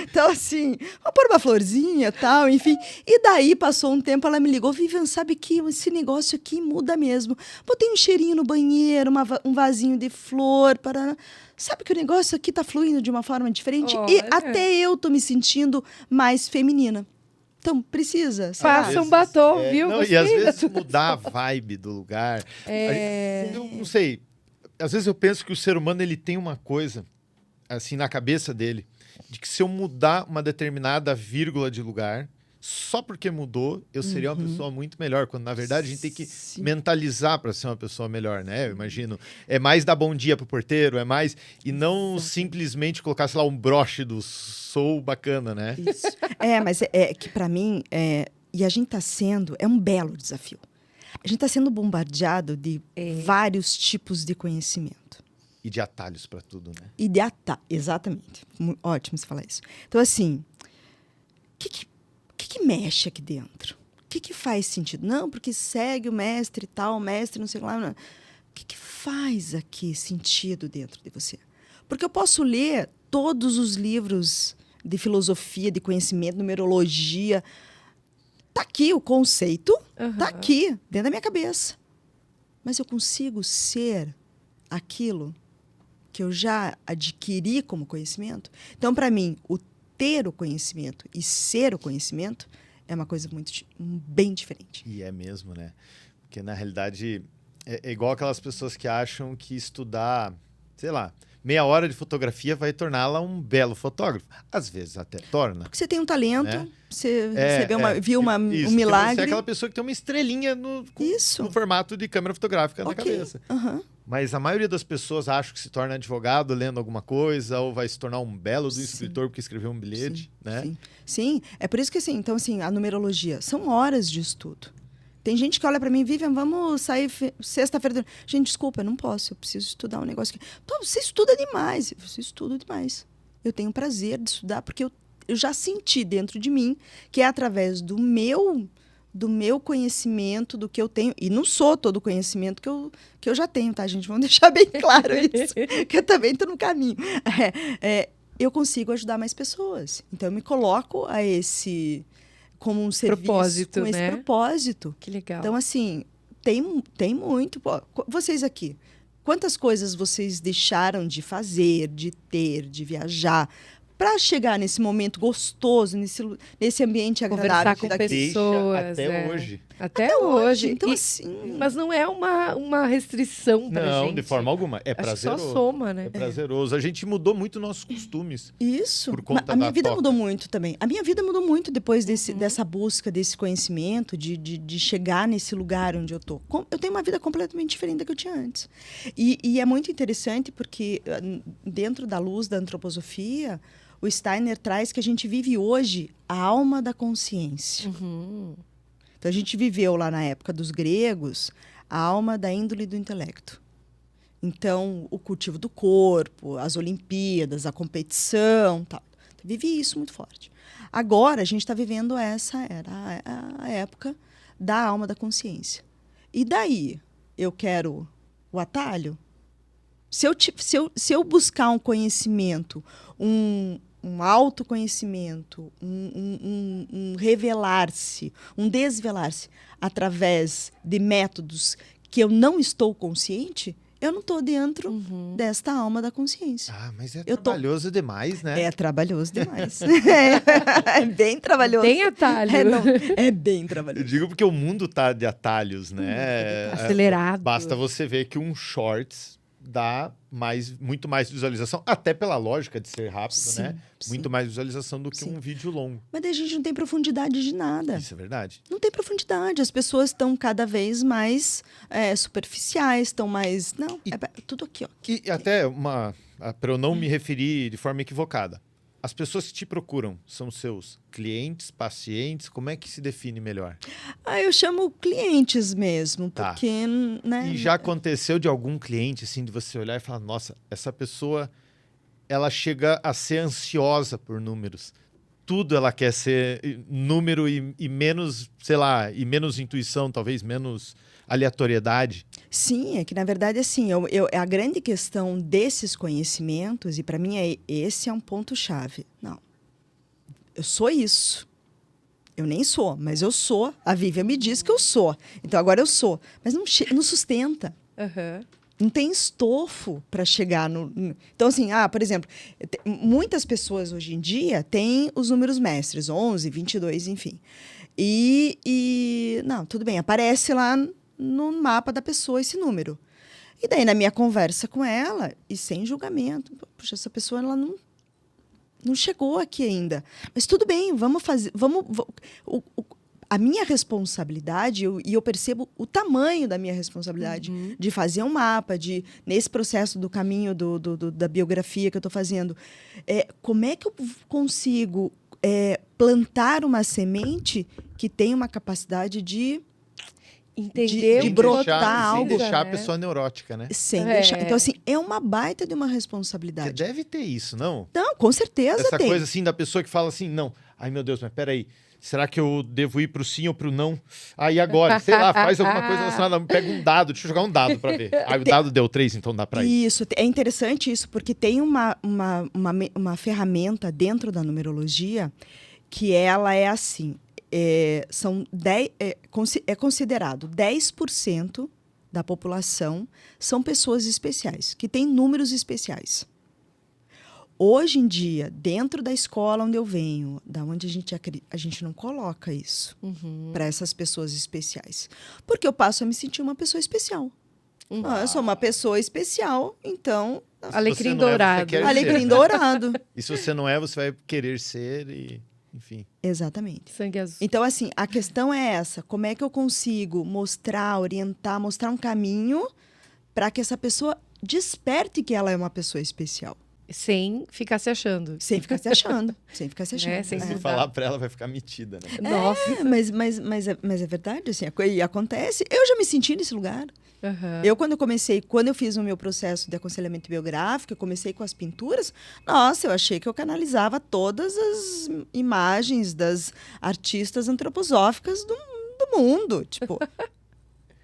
Então, assim, vou pôr uma florzinha e tal, enfim. E daí, passou um tempo, ela me ligou, Vivian, sabe que esse negócio aqui muda mesmo. Botei um cheirinho no banheiro, um vasinho de flor, para... Sabe que o negócio aqui tá fluindo de uma forma diferente? Olha. E até eu tô me sentindo mais feminina. Então, precisa. Passa um batom, viu? Não, e às vezes mudar a vibe do lugar. Eu não sei. Às vezes eu penso que o ser humano ele tem uma coisa, assim, na cabeça dele, de que se eu mudar uma determinada vírgula de lugar, só porque mudou, eu seria uma pessoa muito melhor. Quando, na verdade, a gente tem que mentalizar para ser uma pessoa melhor, né? Eu imagino. É mais dar bom dia pro porteiro, é mais... E não simplesmente colocar, sei lá, um broche do sou bacana, né? Isso. Mas que para mim, e a gente tá sendo... É um belo desafio. A gente está sendo bombardeado de vários tipos de conhecimento. E de atalhos para tudo, né? Exatamente. Ótimo você falar isso. Então, assim, o que mexe aqui dentro? O que faz sentido? Não, porque segue o mestre e tal, o mestre não sei lá. Não. O que faz aqui sentido dentro de você? Porque eu posso ler todos os livros de filosofia, de conhecimento, numerologia... Tá aqui o conceito, tá aqui, dentro da minha cabeça. Mas eu consigo ser aquilo que eu já adquiri como conhecimento? Então, para mim, o ter o conhecimento e ser o conhecimento é uma coisa bem diferente. E é mesmo, né? Porque, na realidade, é igual aquelas pessoas que acham que estudar, sei lá, meia hora de fotografia vai torná-la um belo fotógrafo. Às vezes até torna. Porque você tem um talento, né? Você viu um milagre. Você é aquela pessoa que tem uma estrelinha no formato de câmera fotográfica na cabeça. Mas a maioria das pessoas acha que se torna advogado lendo alguma coisa ou vai se tornar um belo do escritor porque escreveu um bilhete, né? Sim, é por isso que assim, então assim, a numerologia são horas de estudo. Tem gente que olha para mim, Vivian, vamos sair sexta-feira. Gente, desculpa, eu não posso, eu preciso estudar um negócio aqui. Então, você estuda demais. Você estuda demais. Eu tenho prazer de estudar, porque eu já senti dentro de mim que é através do meu conhecimento, do que eu tenho. E não sou todo o conhecimento que eu já tenho, tá, gente? Vamos deixar bem claro isso, que eu também estou no caminho. Eu consigo ajudar mais pessoas. Então, eu me coloco como um serviço, com esse propósito. Que legal. Então, assim, tem muito. Pô, vocês aqui, quantas coisas vocês deixaram de fazer, de ter, de viajar, para chegar nesse momento gostoso, nesse ambiente Conversar agradável. com pessoas. Até hoje. Até hoje. Então, E- assim... Mas não é uma restrição pra Não, gente. de forma alguma. É Acho que prazeroso. só soma, né? É prazeroso. A gente mudou muito nossos costumes. Isso. Por conta A minha da vida toca. mudou muito também. A minha vida mudou muito depois dessa busca, desse conhecimento, de chegar nesse lugar onde eu tô. Eu tenho uma vida completamente diferente da que eu tinha antes. E é muito interessante porque dentro da luz da antroposofia, o Steiner traz que a gente vive hoje a alma da consciência. Uhum. Então, a gente viveu lá na época dos gregos a alma da índole do intelecto. Então, o cultivo do corpo, as Olimpíadas, a competição, tal. Vivi isso muito forte. Agora, a gente está vivendo era a época da alma da consciência. E daí, eu quero o atalho? Se eu buscar um conhecimento, um autoconhecimento, um revelar-se, um desvelar-se através de métodos que eu não estou consciente, eu não estou dentro desta alma da consciência. Ah, mas é Eu tô- trabalhoso demais, né? É trabalhoso demais. É bem trabalhoso. Tem atalho. É bem Eu trabalhoso. digo porque o mundo tá de atalhos, né? Acelerado. Basta você ver que um shorts dá muito mais visualização, até pela lógica de ser rápido, Sim, né? sim. Muito mais visualização do que Sim. um vídeo longo. Mas daí a gente não tem profundidade de nada. Isso é verdade. Não tem profundidade. As pessoas estão cada vez mais superficiais, estão mais... Não, é tudo aqui, ó. E até para eu não me referir de forma equivocada. As pessoas que te procuram são seus clientes, pacientes? Como é que se define melhor? Eu chamo clientes mesmo, Tá. porque, né? E já aconteceu de algum cliente, assim, de você olhar e falar, nossa, essa pessoa, ela chega a ser ansiosa por números. Tudo ela quer ser número e menos, sei lá, e menos intuição, talvez menos aleatoriedade. Sim, é que na verdade, assim, a grande questão desses conhecimentos, e para mim esse é um ponto-chave. Não, eu sou isso. Eu nem sou, mas eu sou. A Vivian me diz que eu sou. Então agora eu sou. Mas não sustenta. Aham. Não tem estofo para chegar no... Então, assim, por exemplo, muitas pessoas hoje em dia têm os números mestres, 11, 22, enfim. Não, tudo bem, aparece lá no mapa da pessoa esse número. E daí, na minha conversa com ela, e sem julgamento, puxa, essa pessoa, ela não chegou aqui ainda. Mas tudo bem, vamos fazer... A minha responsabilidade, e eu percebo o tamanho da minha responsabilidade de fazer um mapa, nesse processo do caminho da biografia que eu estou fazendo, como é que eu consigo plantar uma semente que tem uma capacidade de Entender de o brotar que algo, Sem deixar a né? pessoa neurótica, né? sem É. deixar... Então, assim, é uma baita de uma Você responsabilidade. deve ter isso, não? Não, com certeza Essa tem. coisa assim da pessoa que fala assim, não, ai meu Deus, mas peraí, será que eu devo ir pro sim ou pro não? Aí agora, sei lá, faz alguma coisa relacionada, pega um dado, deixa eu jogar um dado pra ver. Aí o dado deu 3, então dá pra ir. Isso, é interessante isso, porque tem uma ferramenta dentro da numerologia que ela é assim, é considerado 10% da população são pessoas especiais, que têm números especiais. Hoje em dia, dentro da escola onde eu venho, da onde a gente não coloca isso para essas pessoas especiais. Porque eu passo a me sentir uma pessoa especial. Eu sou uma pessoa especial, então... Alecrim Se você não é, você dourado. quer Alecrim ser. dourado. E se você não é, você vai querer ser e, enfim. Exatamente. Sangue azul. Então, assim, a questão é essa. Como é que eu consigo mostrar, orientar, mostrar um caminho para que essa pessoa desperte que ela é uma pessoa especial? Sem ficar se achando. Sem ficar se achando. Sem ficar se achando. Sem Se mudar. falar pra ela, vai ficar metida, né? Nossa. Mas é verdade, assim, e acontece. Eu já me senti nesse lugar. Aham. Quando eu fiz o meu processo de aconselhamento biográfico, eu comecei com as pinturas, nossa, eu achei que eu canalizava todas as imagens das artistas antroposóficas do mundo. Tipo,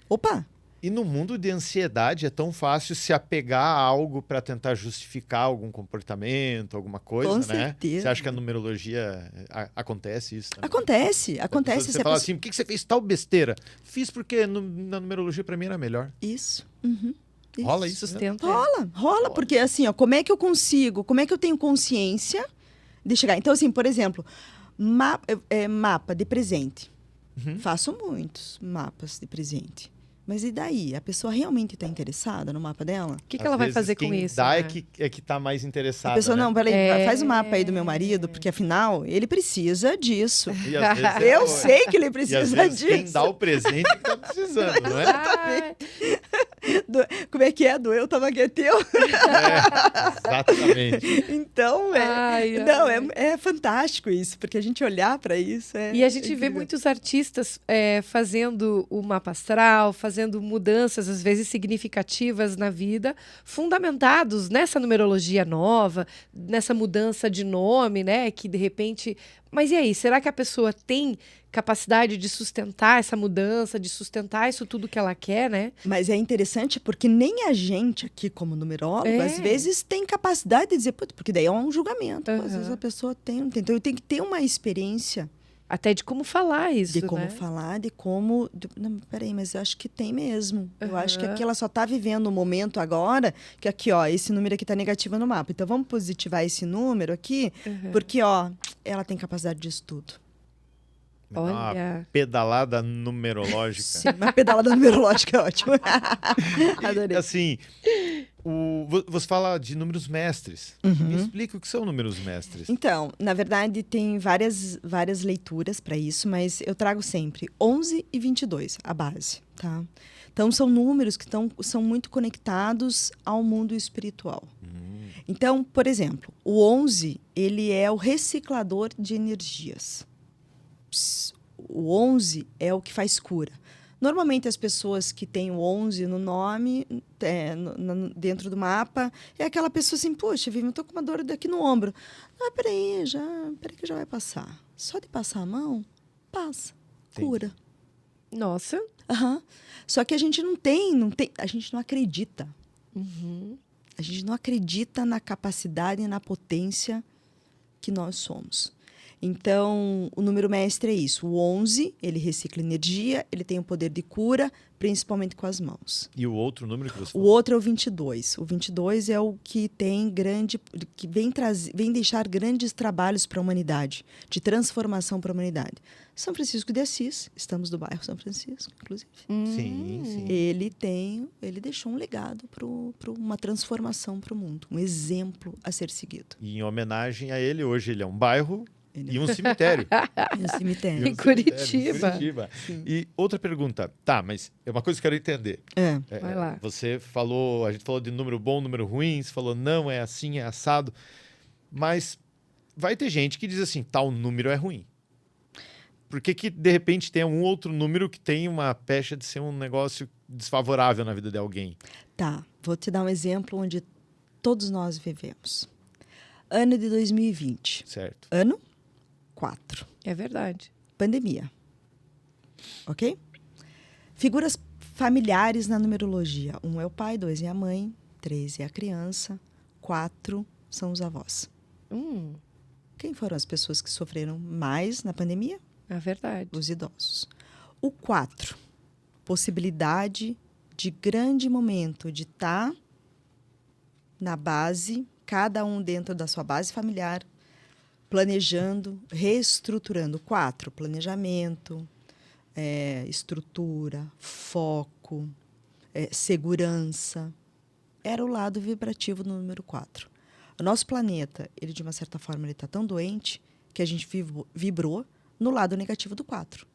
opa! E no mundo de ansiedade é tão fácil se apegar a algo para tentar justificar algum comportamento, alguma coisa, Com né? certeza. Você acha que a numerologia acontece isso também? Acontece. Você Se a fala pessoa- assim, por que você fez tal besteira? Fiz porque na numerologia para mim era melhor. Isso. Uhum. Rola isso? Né? Sustenta. Rola, porque assim, ó, como é que eu tenho consciência de chegar. Então, assim, por exemplo, mapa de presente. Uhum. Faço muitos mapas de presente. Mas e daí? A pessoa realmente está interessada no mapa dela? O que Às ela vai vezes, fazer com quem isso? dá né? é que tá mais interessada, A pessoa, né? não, peraí, É. faz o mapa aí do meu marido, porque afinal, ele precisa disso. E às vezes Eu sei que ele E às precisa vezes quem disso. dá o presente que tá precisando, não é? Ah, Como é que é? Doeu, tava que é teu. Exatamente. Então, Ai, não, ai. é fantástico isso, porque a gente olhar para isso E a gente vê incrível. muitos artistas fazendo o mapa astral, fazendo mudanças, às vezes significativas na vida, fundamentados nessa numerologia nova, nessa mudança de nome, né? Que de repente. Mas e aí, será que a pessoa tem capacidade de sustentar essa mudança, de sustentar isso tudo que ela quer, né? Mas é interessante porque nem a gente aqui, como numerólogo, É. às vezes tem capacidade de dizer, "Putz", porque daí é um julgamento. Às vezes Aham. a pessoa tem, não tem. Então eu tenho que ter uma experiência Até de como falar isso, de como né? falar, de como. Não, peraí, mas eu acho que tem mesmo. Eu acho que Aham. aqui ela só está vivendo o momento agora, que aqui, ó, esse número aqui está negativo no mapa. Então vamos positivar esse número aqui, Uhum. porque, ó, ela tem capacidade disso tudo. Dá uma Olha. pedalada numerológica. Sim, uma pedalada numerológica é ótimo. Adorei. Assim, você fala de números mestres. Me explica o que são números mestres. Então, na verdade, tem várias leituras para isso, mas eu trago sempre 11 e 22, a base, tá? Então, são números que são muito conectados ao mundo espiritual. Então, por exemplo, o 11, ele é o reciclador de energias. O 11 é o que faz cura. Normalmente, as pessoas que têm o 11 no nome, dentro do mapa, é aquela pessoa assim, poxa, Vivi, eu tô com uma dor aqui no ombro. Ah, peraí que já vai passar. Só de passar a mão, passa. Entendi. Cura. Nossa. Aham. Só que a gente não tem, a gente não acredita. Uhum. A gente não acredita na capacidade e na potência que nós somos. Então, o número mestre é isso. O 11, ele recicla energia, ele tem o poder de cura, principalmente com as mãos. E o outro número que você O falou? outro é o 22. O 22 é o que tem que vem deixar grandes trabalhos para a humanidade, de transformação para a humanidade. São Francisco de Assis, estamos do bairro São Francisco, inclusive. Sim, sim. Ele deixou um legado para uma transformação para o mundo, um exemplo a ser seguido. E em homenagem a ele, hoje ele é um bairro e um cemitério. No cemitério. Em Curitiba. Em Curitiba. E outra pergunta. Tá, mas é uma coisa que eu quero entender. É. Vai lá. Você falou, a gente falou de número bom, número ruim, você falou não, é assim, é assado. Mas vai ter gente que diz assim, tal número é ruim. Por que de repente tem um outro número que tem uma pecha de ser um negócio desfavorável na vida de alguém? Tá, vou te dar um exemplo onde todos nós vivemos. Ano de 2020. Certo. Ano 4. É verdade. Pandemia. Ok? Figuras familiares na numerologia. 1 é o pai, 2 é a mãe, 3 é a criança, 4 são os avós. Quem foram as pessoas que sofreram mais na pandemia? É verdade. Os idosos. O 4, possibilidade de grande momento de estar na base, cada um dentro da sua base familiar, planejando, reestruturando. 4, planejamento, estrutura, foco, segurança. Era o lado vibrativo do número 4. O nosso planeta, ele de uma certa forma, ele está tão doente que a gente vibrou no lado negativo do 4,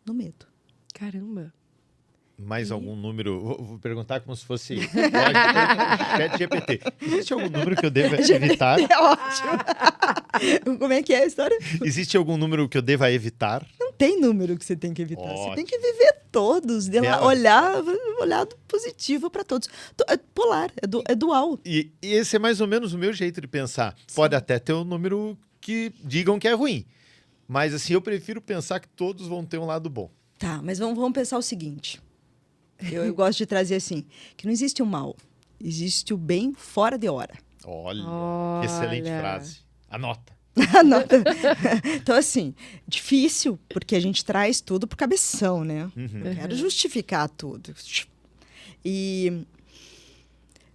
no medo. Caramba. Mais algum número? Vou perguntar como se fosse ChatGPT. Existe algum número que eu deva evitar? É ótimo. Como é que é a história? Existe algum número que eu deva evitar? Não tem número que você tem que evitar. Você Ótimo. tem que viver todos, olhar do positivo para todos. É polar, é dual. E esse é mais ou menos o meu jeito de pensar. Pode até ter um número que digam que é ruim. Mas assim, eu prefiro pensar que todos vão ter um lado bom. Tá, mas vamos pensar o seguinte. Eu gosto de trazer assim, que não existe o mal. Existe o bem fora de hora. Olha, Olha. excelente frase. Anota. Anota. Então, assim, difícil, porque a gente traz tudo pro cabeção, né? Eu quero justificar tudo. E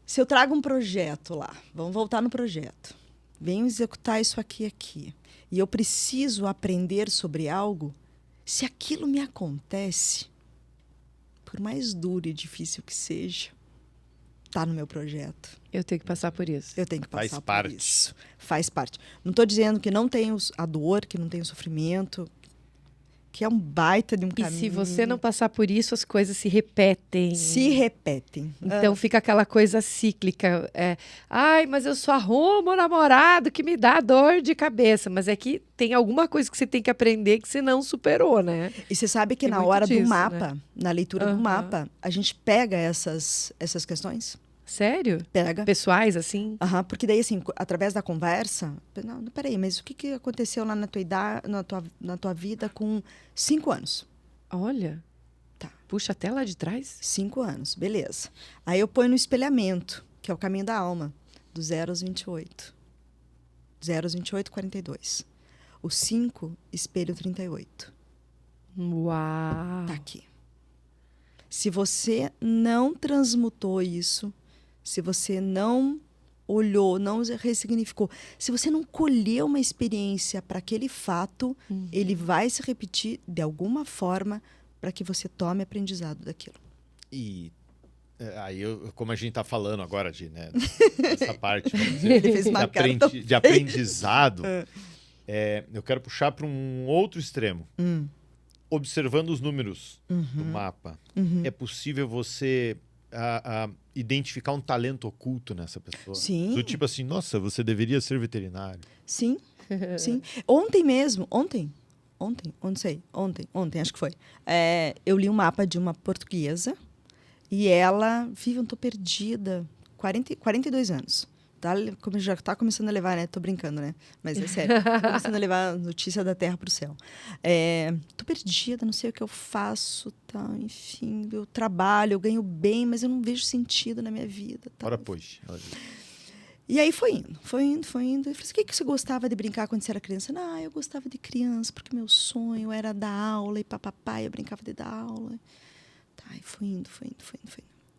se eu trago um projeto lá, vamos voltar no projeto. venho executar isso aqui, e eu preciso aprender sobre algo, se aquilo me acontece, por mais duro e difícil que seja, tá no meu projeto. Eu tenho que passar por isso. Eu tenho que Faz passar parte. por isso. Faz parte. Não estou dizendo que não tem a dor, que não tem o sofrimento, que é um baita de um E caminho. se você não passar por isso, as coisas se repetem. Se repetem. Então fica aquela coisa cíclica. Ai, mas eu só arrumo um namorado que me dá dor de cabeça. Mas é que tem alguma coisa que você tem que aprender que você não superou, né? E você sabe que Tem na muito hora disso, do mapa, na leitura do Aham. mapa, a gente pega essas questões. Sério? Pega. Pessoais, assim? Aham, porque daí, assim, através da conversa... Não, peraí, mas o que aconteceu lá na tua idade, na tua vida com 5 anos? Olha. Tá. Puxa até lá de trás. 5 anos, beleza. Aí eu ponho no espelhamento, que é o caminho da alma, do 0 aos 28. 0 aos 28, 42. O 5, espelho 38. Uau. Tá aqui. Se você não transmutou isso, se você não olhou, não ressignificou, se você não colheu uma experiência para aquele fato, ele vai se repetir de alguma forma para que você tome aprendizado daquilo. E aí, como a gente está falando agora essa parte, vamos dizer, Ele fez uma cara tão de aprendizado, eu quero puxar para um outro extremo. Observando os números do mapa, é possível você identificar um talento oculto nessa pessoa? Sim. Do tipo assim, nossa, você deveria ser veterinário. Sim, sim. Ontem mesmo, ontem, acho que foi. Eu li um mapa de uma portuguesa e ela, Vivian, eu tô perdida, 42 anos. Já tá começando a levar, né? Tô brincando, né? Mas é sério. Tô começando a levar notícia da terra pro céu. Tô perdida, não sei o que eu faço, tá? Enfim, eu trabalho, eu ganho bem, mas eu não vejo sentido na minha vida. Tá? Ora, pois. E aí foi indo. Eu falei assim, o que você gostava de brincar quando você era criança? Não, eu gostava de criança, porque meu sonho era dar aula e papapá, eu brincava de dar aula. Tá, e foi indo.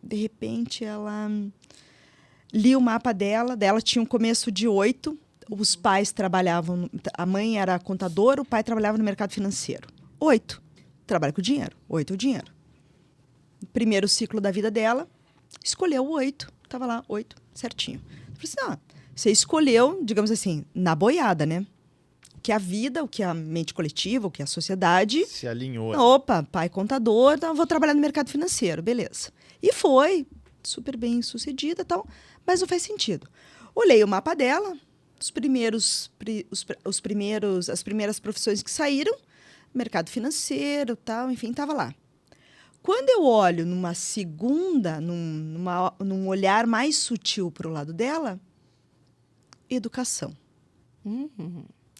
De repente, ela... Li o mapa dela tinha um começo de 8, os pais trabalhavam, a mãe era contadora, o pai trabalhava no mercado financeiro. 8, trabalha com dinheiro, 8 é o dinheiro. Primeiro ciclo da vida dela, escolheu o 8, estava lá, 8, certinho. Eu falei assim, você escolheu, digamos assim, na boiada, né? O que a vida, o que a mente coletiva, o que a sociedade... Se alinhou. Opa, pai contador, então vou trabalhar no mercado financeiro, beleza. E foi... super bem sucedida e tal, mas não faz sentido. Olhei o mapa dela, as primeiras profissões que saíram, mercado financeiro, tal, enfim, estava lá. Quando eu olho numa segunda, num olhar mais sutil para o lado dela, educação.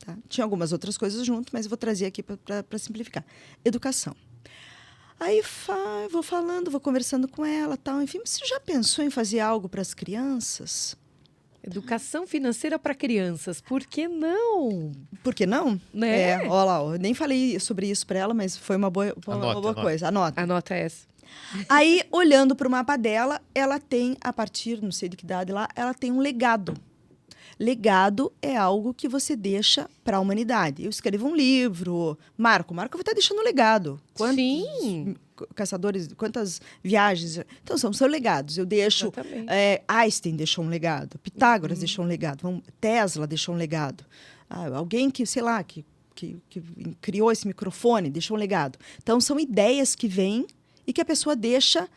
Tá? Tinha algumas outras coisas junto, mas eu vou trazer aqui para simplificar. Educação. Aí vou falando, vou conversando com ela, tal, enfim. Você já pensou em fazer algo para as crianças? Educação financeira para crianças, por que não? Por que não? Né? Olha lá, eu nem falei sobre isso para ela, mas foi uma boa coisa. Anota. Anota essa. Aí, olhando para o mapa dela, ela tem, a partir, não sei de que idade lá, ela tem um legado. Legado é algo que você deixa para a humanidade. Eu escrevo um livro. Marco vai estar deixando um legado. Sim. Caçadores, quantas viagens. Então, são seus legados. Eu deixo... Einstein deixou um legado. Pitágoras deixou um legado. Tesla deixou um legado. Alguém que, sei lá, que criou esse microfone deixou um legado. Então, são ideias que vêm e que a pessoa deixa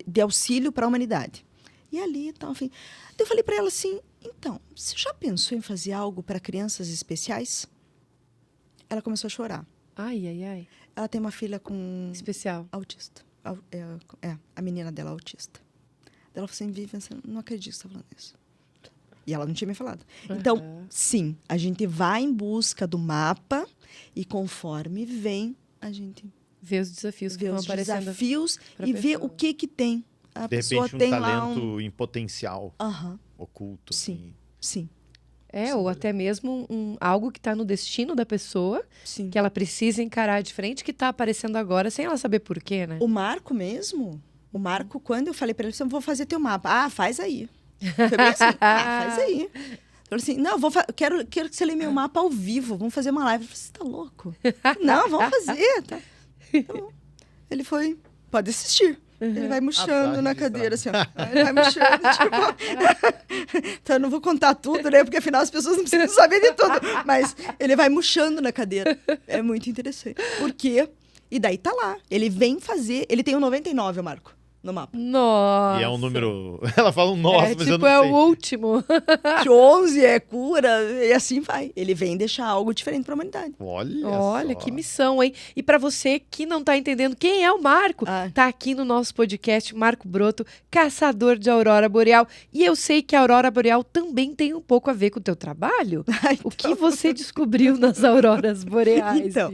de auxílio para a humanidade. E ali, então, enfim... Eu falei para ela assim, então, você já pensou em fazer algo para crianças especiais? Ela começou a chorar. Ai. Ela tem uma filha com... Especial. Autista. A menina dela é autista. Ela falou assim, Vivian, você não acredito que você está falando isso. E ela não tinha me falado. Então, sim, a gente vai em busca do mapa e conforme vem, a gente... Vê os desafios que vê vão os aparecendo desafios e vê o que tem. A De pessoa repente, tem um lá talento em potencial, oculto. Sim. Assim. Sim. Ou até mesmo algo que está no destino da pessoa, Sim. que ela precisa encarar de frente, que está aparecendo agora, sem ela saber por quê, né? O Marco mesmo, quando eu falei para ele, eu vou fazer teu mapa. Faz aí. Foi bem assim, faz aí. Falou assim, não, quero que você leia meu mapa ao vivo, vamos fazer uma live. Eu falei, você tá louco? Não, vamos fazer. Tá. Então, ele foi, pode assistir. Ele vai murchando na cadeira, assim, ó. Ele vai murchando, tipo... Então, eu não vou contar tudo, né? Porque, afinal, as pessoas não precisam saber de tudo. Mas ele vai murchando na cadeira. É muito interessante. Por quê? E daí tá lá. Ele vem fazer... Ele tem um 99, o Marco, no mapa. Nossa. E é um número... Ela fala um nossa, mas eu tipo, não sei. o último. De 11 é cura, e assim vai. Ele vem deixar algo diferente pra humanidade. Olha, só. que missão, hein? E pra você que não tá entendendo quem é o Marco, tá aqui no nosso podcast, Marco Broto, caçador de aurora boreal. E eu sei que a aurora boreal também tem um pouco a ver com o teu trabalho. Então... O que você descobriu nas auroras boreais? Então,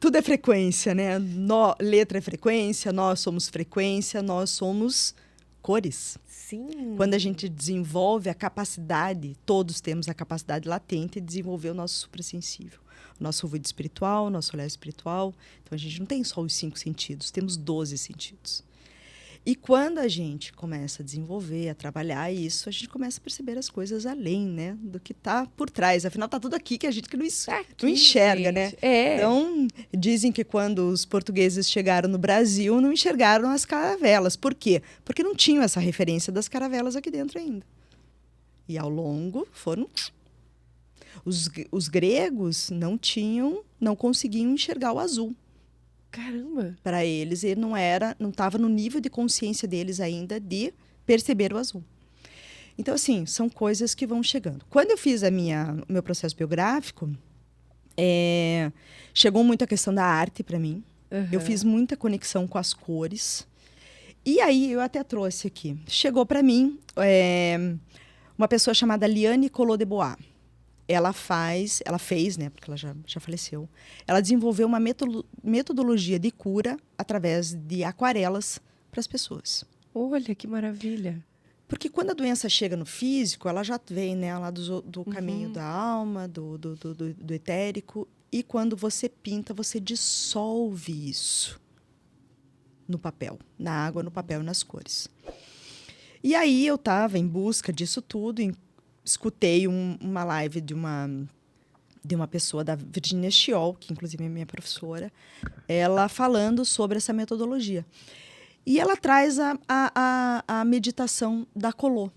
tudo é frequência, né? Letra é frequência, nós somos frequência, nós somos cores. Sim. Quando a gente desenvolve a capacidade, todos temos a capacidade latente de desenvolver o nosso suprassensível. O nosso ouvido espiritual, o nosso olhar espiritual. Então, a gente não tem só os 5 sentidos, temos 12 sentidos. E quando a gente começa a desenvolver, a trabalhar isso, a gente começa a perceber as coisas além, né? Do que está por trás. Afinal, está tudo aqui que a gente que não enxerga, né? Então, dizem que quando os portugueses chegaram no Brasil, não enxergaram as caravelas. Por quê? Porque não tinham essa referência das caravelas aqui dentro ainda. E ao longo foram... Os gregos não conseguiam enxergar o azul. Caramba! Para eles, ele não estava no nível de consciência deles ainda de perceber o azul. Então, assim, são coisas que vão chegando. Quando eu fiz o meu processo biográfico, chegou muito a questão da arte para mim. Uhum. Eu fiz muita conexão com as cores. E aí, eu até trouxe aqui. Chegou para mim uma pessoa chamada Liane Collot de Bois. Ela fez, né, porque ela já faleceu, ela desenvolveu uma metodologia de cura através de aquarelas para as pessoas. Olha, que maravilha. Porque quando a doença chega no físico, ela já vem, né, lá do caminho da alma, do etérico, e quando você pinta, você dissolve isso no papel, na água, no papel e nas cores. E aí eu estava em busca disso tudo, escutei uma live de uma pessoa, da Virginia Schiol, que inclusive é minha professora, ela falando sobre essa metodologia. E ela traz a meditação da Collot.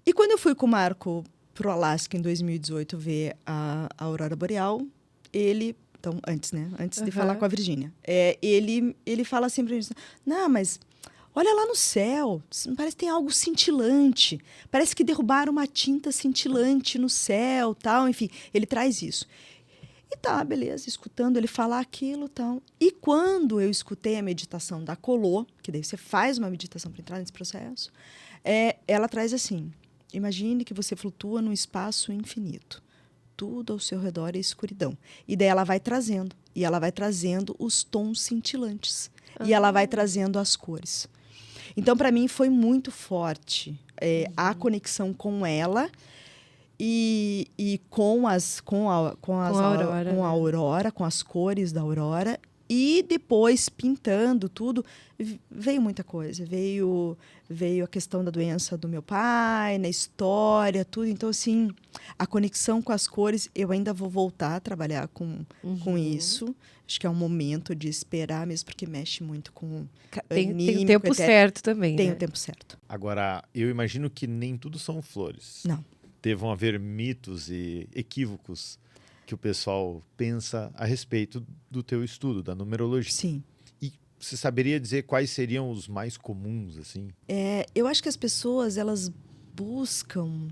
E quando eu fui com o Marco para o Alasca em 2018 ver a aurora boreal, então, antes de falar com a Virginia, ele fala assim para mim, não, mas... Olha lá no céu, parece que tem algo cintilante. Parece que derrubaram uma tinta cintilante no céu, tal. Enfim, ele traz isso. E tá, beleza, escutando ele falar aquilo, tal. E quando eu escutei a meditação da Collot, que daí você faz uma meditação para entrar nesse processo, ela traz assim, imagine que você flutua num espaço infinito. Tudo ao seu redor é escuridão. E daí ela vai trazendo. E ela vai trazendo os tons cintilantes. E ela vai trazendo as cores. Então, para mim, foi muito forte a conexão com ela e com a aurora, com as cores da aurora. E depois, pintando tudo, veio muita coisa. Veio a questão da doença do meu pai, na história, tudo. Então, assim, a conexão com as cores, eu ainda vou voltar a trabalhar com isso. Acho que é um momento de esperar mesmo, porque mexe muito com tem o tempo certo também, Tem né? o tempo certo. Agora, eu imagino que nem tudo são flores. Não. Devam haver mitos e equívocos que o pessoal pensa a respeito do teu estudo, da numerologia. Sim. E você saberia dizer quais seriam os mais comuns, assim? Eu acho que as pessoas, elas buscam...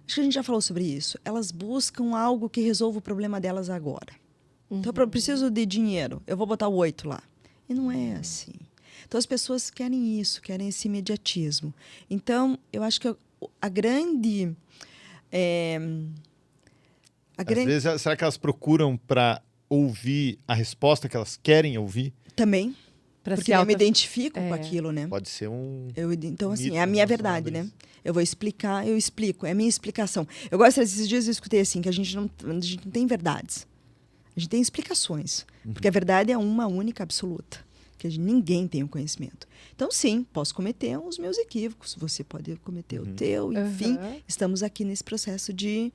Acho que a gente já falou sobre isso. Elas buscam algo que resolva o problema delas agora. Então, eu preciso de dinheiro. Eu vou botar o 8 lá. E não é assim. Então, as pessoas querem isso, querem esse imediatismo. Então, eu acho que a grande... Às vezes, será que elas procuram para ouvir a resposta que elas querem ouvir? Também. Porque eu me identifico com aquilo, né? Pode ser um... Então, assim, é a minha verdade, né? Eu vou explicar, eu explico. É a minha explicação. Eu gosto, esses dias eu escutei assim, que a gente não tem verdades. A gente tem explicações. Porque a verdade é uma única, absoluta. que ninguém tem o conhecimento. Então, sim, posso cometer os meus equívocos, você pode cometer o teu, enfim. Estamos aqui nesse processo de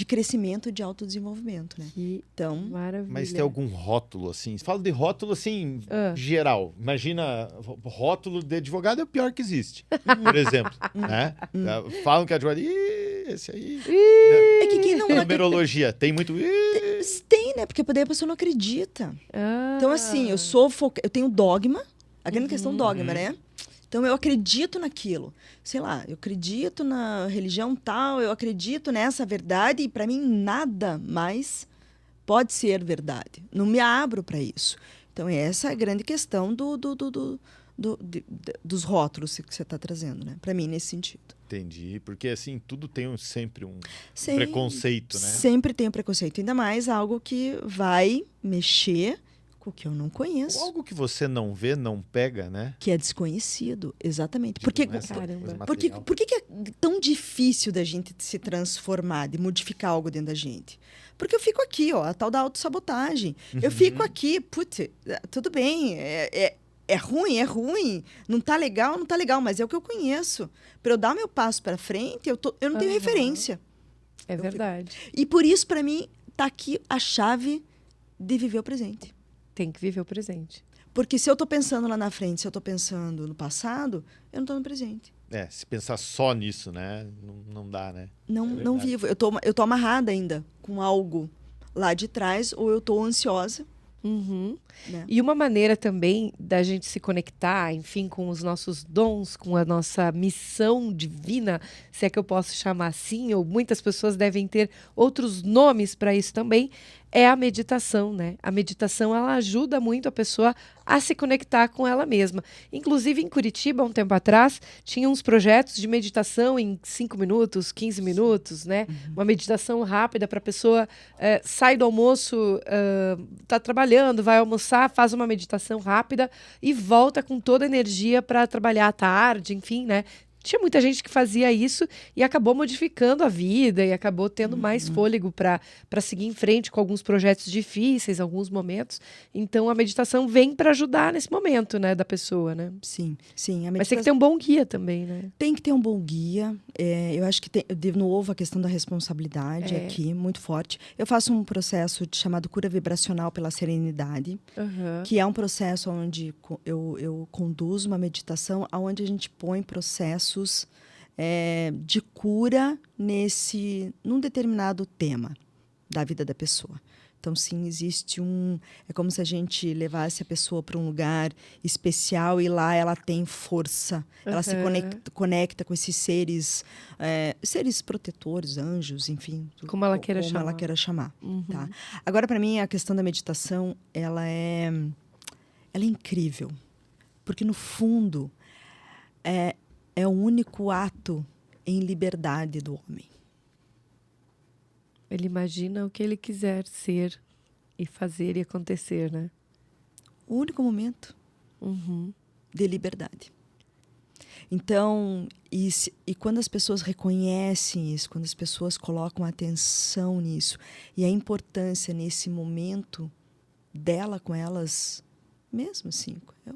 crescimento, de autodesenvolvimento, né? Então, Maravilha. Mas tem algum rótulo, assim? Você fala de rótulo, assim, geral. Imagina, rótulo de advogado é o pior que existe, por exemplo. Né? Falam que advogado... esse aí... é que quem não... Numerologia, tem muito... Tem, né? Porque daí a pessoa não acredita. Então, assim, eu tenho dogma, a grande questão dogma, né? Então, eu acredito naquilo. Sei lá, eu acredito na religião tal, eu acredito nessa verdade, e para mim nada mais pode ser verdade. Não me abro para isso. Então, essa é a grande questão dos rótulos que você está trazendo, né? Para mim, nesse sentido. Entendi, porque assim, tudo tem sempre um preconceito, né? Sempre tem um preconceito, ainda mais algo que vai mexer com o que eu não conheço. Ou algo que você não vê, não pega, né? Que é desconhecido, exatamente. Por que É tão difícil da gente se transformar, de modificar algo dentro da gente? Porque eu fico aqui, ó, a tal da autossabotagem. Eu fico aqui, putz, tudo bem, é ruim, não tá legal, mas é o que eu conheço. Para eu dar o meu passo para frente, eu não tenho referência. É verdade. E por isso, para mim, tá aqui a chave de viver o presente. Tem que viver o presente. Porque se eu tô pensando lá na frente, se eu tô pensando no passado, eu não tô no presente. Se pensar só nisso, né? Não dá, né? Não vivo. Eu tô amarrada ainda com algo lá de trás, ou eu tô ansiosa. Né? E uma maneira também da gente se conectar, enfim, com os nossos dons, com a nossa missão divina, se é que eu posso chamar assim, ou muitas pessoas devem ter outros nomes para isso também, é a meditação, né? A meditação, ela ajuda muito a pessoa a se conectar com ela mesma. Inclusive, em Curitiba, um tempo atrás, tinha uns projetos de meditação em 5 minutos, 15 minutos, né? Uma meditação rápida para a pessoa sai do almoço, tá trabalhando, vai almoçar, faz uma meditação rápida e volta com toda a energia para trabalhar à tarde, enfim, né? Tinha muita gente que fazia isso e acabou modificando a vida e acabou tendo mais fôlego para seguir em frente com alguns projetos difíceis, alguns momentos. Então, a meditação vem para ajudar nesse momento, né, da pessoa, né? Sim. A Mas tem que ter um bom guia também, né? Tem que ter um bom guia. Eu acho que de novo, a questão da responsabilidade aqui, muito forte. Eu faço um processo chamado cura vibracional pela serenidade, que é um processo onde eu conduzo uma meditação onde a gente põe processos de cura num determinado tema da vida da pessoa. Então, sim, existe é como se a gente levasse a pessoa para um lugar especial e lá ela tem força. Ela se conecta com esses seres protetores, anjos, enfim. Como ela queira chamar. Ela queira chamar. Tá? Agora, para mim, a questão da meditação, ela é incrível. Porque, no fundo, é o único ato em liberdade do homem. Ele imagina o que ele quiser ser e fazer e acontecer, né? O único momento de liberdade. Então, e quando as pessoas reconhecem isso, quando as pessoas colocam atenção nisso, e a importância nesse momento dela com elas, mesmo assim, o